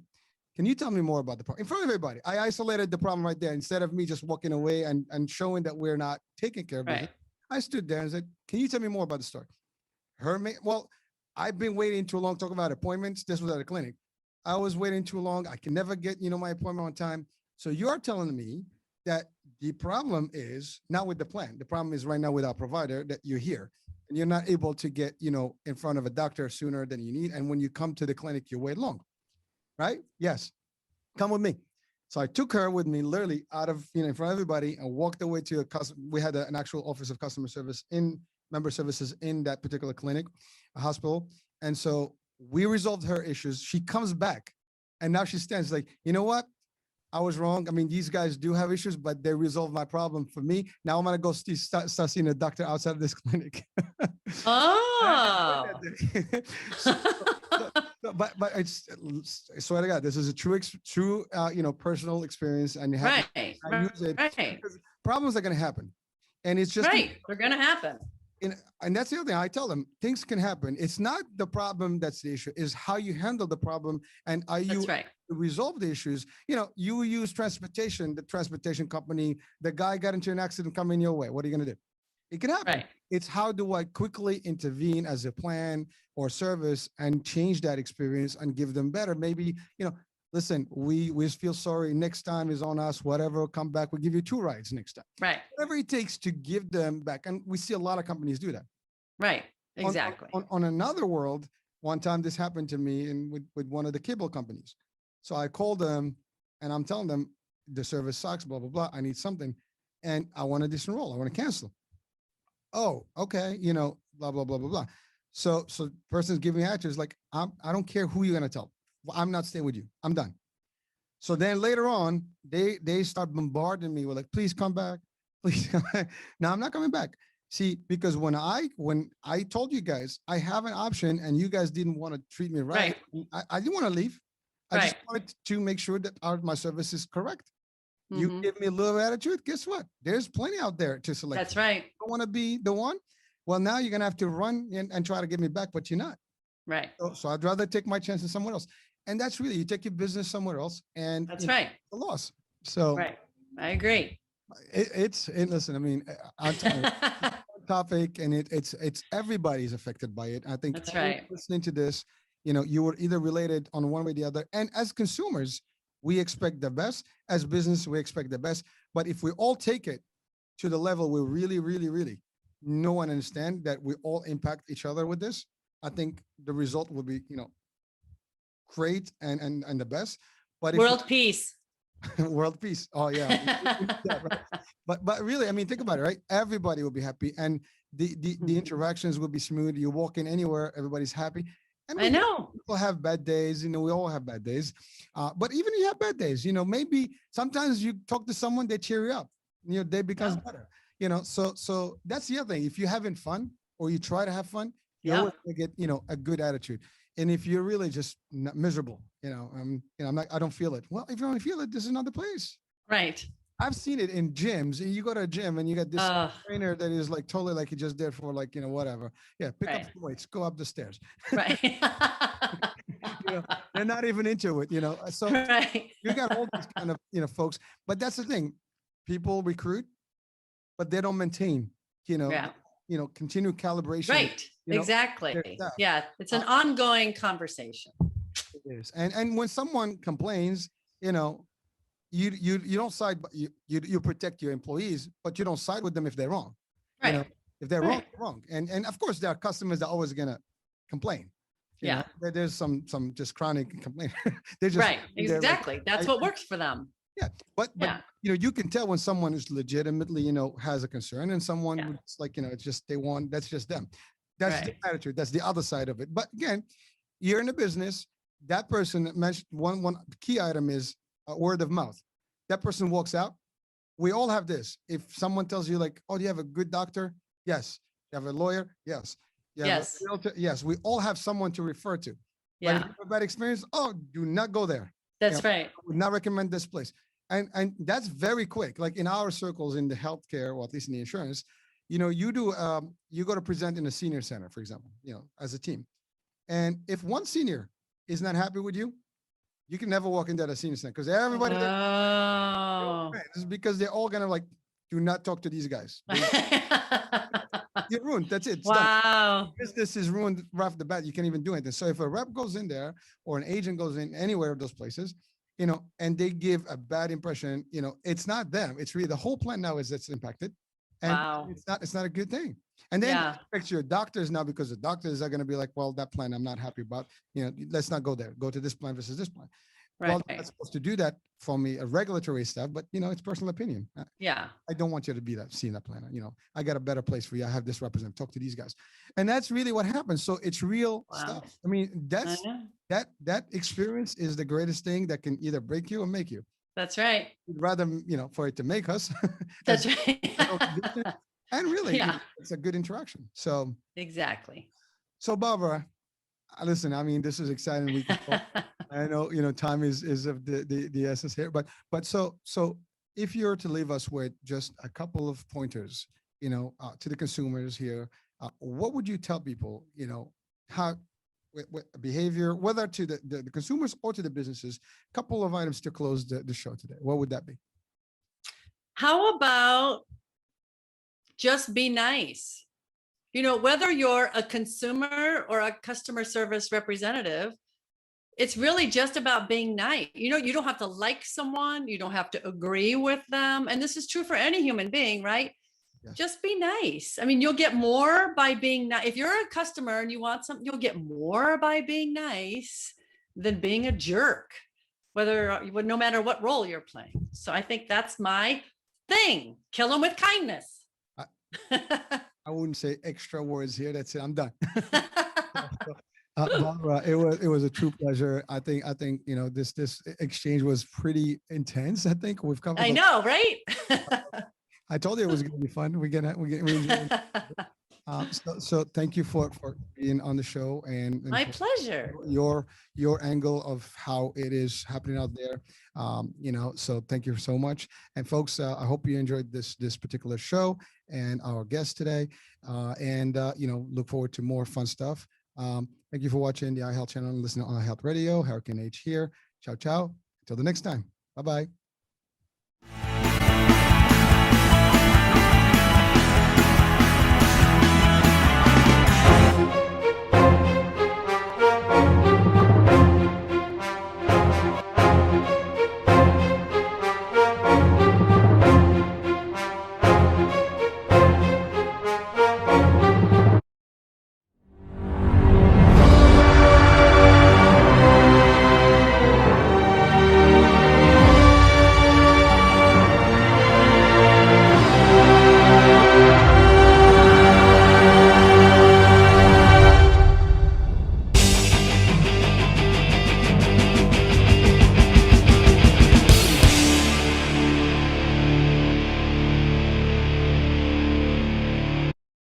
Can you tell me more about the problem? In front of everybody, I isolated the problem right there. Instead of me just walking away and showing that we're not taking care of it, Right. I stood there and said, can you tell me more about the story? Well, I've been waiting too long talking about appointments. This was at a clinic. I was waiting too long. I can never get, my appointment on time. So you're telling me that the problem is not with the plan. The problem is right now with our provider, that you're here and you're not able to get, in front of a doctor sooner than you need. And when you come to the clinic, you wait long, right? Yes. Come with me. So I took her with me literally out of, in front of everybody, and walked away to a customer. We had an actual office of customer service in member services in that particular clinic, a hospital. And so we resolved her issues. She comes back and now she stands like, you know what? I was wrong. I mean, these guys do have issues, but they resolved my problem for me. Now I'm going to go start seeing a doctor outside of this clinic. Oh. But it's, I swear to God, this is a true, personal experience, and you have Right. to use it. Right. Because problems are going to happen, and it's just Right. They're going to happen. and that's the other thing I tell them. Things can happen. It's not the problem that's the issue. Is how you handle the problem, and are you That's right. resolve the issues. You use transportation. The transportation company, the guy got into an accident coming your way. What are you going to do? It can happen. Right. It's how do I quickly intervene as a plan or service and change that experience and give them better. Maybe, listen, we feel sorry. Next time is on us, whatever, come back. We'll give you 2 rides next time. Right. Whatever it takes to give them back. And we see a lot of companies do that. Right. Exactly. On another world, one time this happened to me with one of the cable companies. So I called them and I'm telling them the service sucks, blah, blah, blah. I need something. And I want to disenroll. I want to cancel. Oh, okay. Blah, blah, blah, blah, blah. So person's giving me answers like, I don't care who you're going to tell. I'm not staying with you. I'm done. So then later on, they start bombarding me with like, please come back. Please come back. No, I'm not coming back. See, because when I told you guys, I have an option and you guys didn't want to treat me right. I didn't want to leave. I just wanted to make sure that my service is correct. You give me a little attitude. Guess what? There's plenty out there to select. That's right. You don't want to be the one. Well, now you're going to have to run and try to get me back, but you're not. Right. So I'd rather take my chances somewhere else. And that's really, you take your business somewhere else, and That's right. a loss. So Right. I agree. Listen, I mean, on topic, and it's everybody's affected by it. I think That's right. listening to this, you were either related on one way or the other. And as consumers, we expect the best. As business, we expect the best. But if we all take it to the level we really, really, really no one understand that we all impact each other with this, I think the result will be, great and the best. But World peace. world peace. Oh yeah. Yeah, right. But really, I mean, think about it, right? Everybody will be happy, and the interactions will be smooth. You walk in anywhere, everybody's happy. And I know. people have bad days, we all have bad days. But even if you have bad days, maybe sometimes you talk to someone, they cheer you up, your day becomes better, so that's the other thing. If you're having fun or you try to have fun, you're always gonna get, a good attitude. And if you're really just miserable, I don't feel it. Well, if you don't feel it, this is another place. Right. I've seen it in gyms. You go to a gym and you got this Uh, trainer that is like totally like he just did for like, whatever. Yeah, pick up right. some weights, go up the stairs. Right. They're not even into it, So Right. you got all these kind of, folks. But that's the thing. People recruit, but they don't maintain, you know, Yeah. continued calibration. Right. Exactly. their staff. Yeah. It's an ongoing conversation. It is. And when someone complains, you don't side, but you protect your employees, but you don't side with them if they're wrong. Right. If they're wrong, Right. they're wrong. And of course there are customers that are always gonna complain. Yeah. There's some just chronic complaint. They're just Right. they're like, Exactly. That's what works for them. yeah. But Yeah. you can tell when someone is legitimately, has a concern, and someone Yeah. who's like, it's just they want, that's just them. That's Right. the attitude. That's the other side of it. But again, you're in the business. That person mentioned one key item is word of mouth. That person walks out. We all have this. If someone tells you like, oh, do you have a good doctor? Yes. You have a lawyer? Yes. You have a Yes. realtor? Yes. We all have someone to refer to. But if Yeah. you have a bad experience, oh, do not go there. That's right. I would not recommend this place. And that's very quick. Like in our circles in the healthcare, or at least in the insurance, you go to present in a senior center, for example, as a team. And if one senior is not happy with you, you can never walk into that senior center because everybody there Oh. is because they're all gonna like, do not talk to these guys. You're ruined. That's it. It's done. Wow. Business is ruined right off the bat. You can't even do anything. So if a rep goes in there or an agent goes in anywhere of those places, and they give a bad impression, it's not them. It's really the whole plan now that's impacted. And Wow. it's not a good thing. And then Yeah. it affects your doctors now because the doctors are going to be like, well, that plan I'm not happy about, let's not go there. Go to this plan versus this plan. Well, Right. that's supposed to do that for me, a regulatory stuff, but it's personal opinion. Yeah. I don't want you to be seeing that planner. I got a better place for you. I have this representative. Talk to these guys. And that's really what happens. So it's real Wow. stuff. I mean, I know. that experience is the greatest thing that can either break you or make you. That's right. We'd rather, for it to make us. That's as- right. and really, Yeah. it's a good interaction. So Exactly. Barbara, listen, I mean, this is exciting. We can talk. I know, time is of the essence here, but so if you're to leave us with just a couple of pointers, to the consumers here, what would you tell people, how with behavior, whether to the consumers or to the businesses, couple of items to close the show today. What would that be? How about just be nice? Whether you're a consumer or a customer service representative, it's really just about being nice. You don't have to like someone. You don't have to agree with them. And this is true for any human being, right? Yes. Just be nice. I mean, you'll get more by being nice. If you're a customer and you want something, you'll get more by being nice than being a jerk, no matter what role you're playing. So I think that's my thing. Kill them with kindness. I wouldn't say extra words here. That's it. I'm done. Barbara, it was a true pleasure. I think this exchange was pretty intense. I think we've covered. I know, right? I told you it was going to be fun. We enjoyed it. So thank you for being on the show and My for pleasure. your angle of how it is happening out there. So thank you so much. And folks, I hope you enjoyed this particular show and our guest today. Look forward to more fun stuff. Thank you for watching the iHealth channel and listening on iHealth Radio. Hurricane H here. Ciao, ciao. Until the next time. Bye-bye.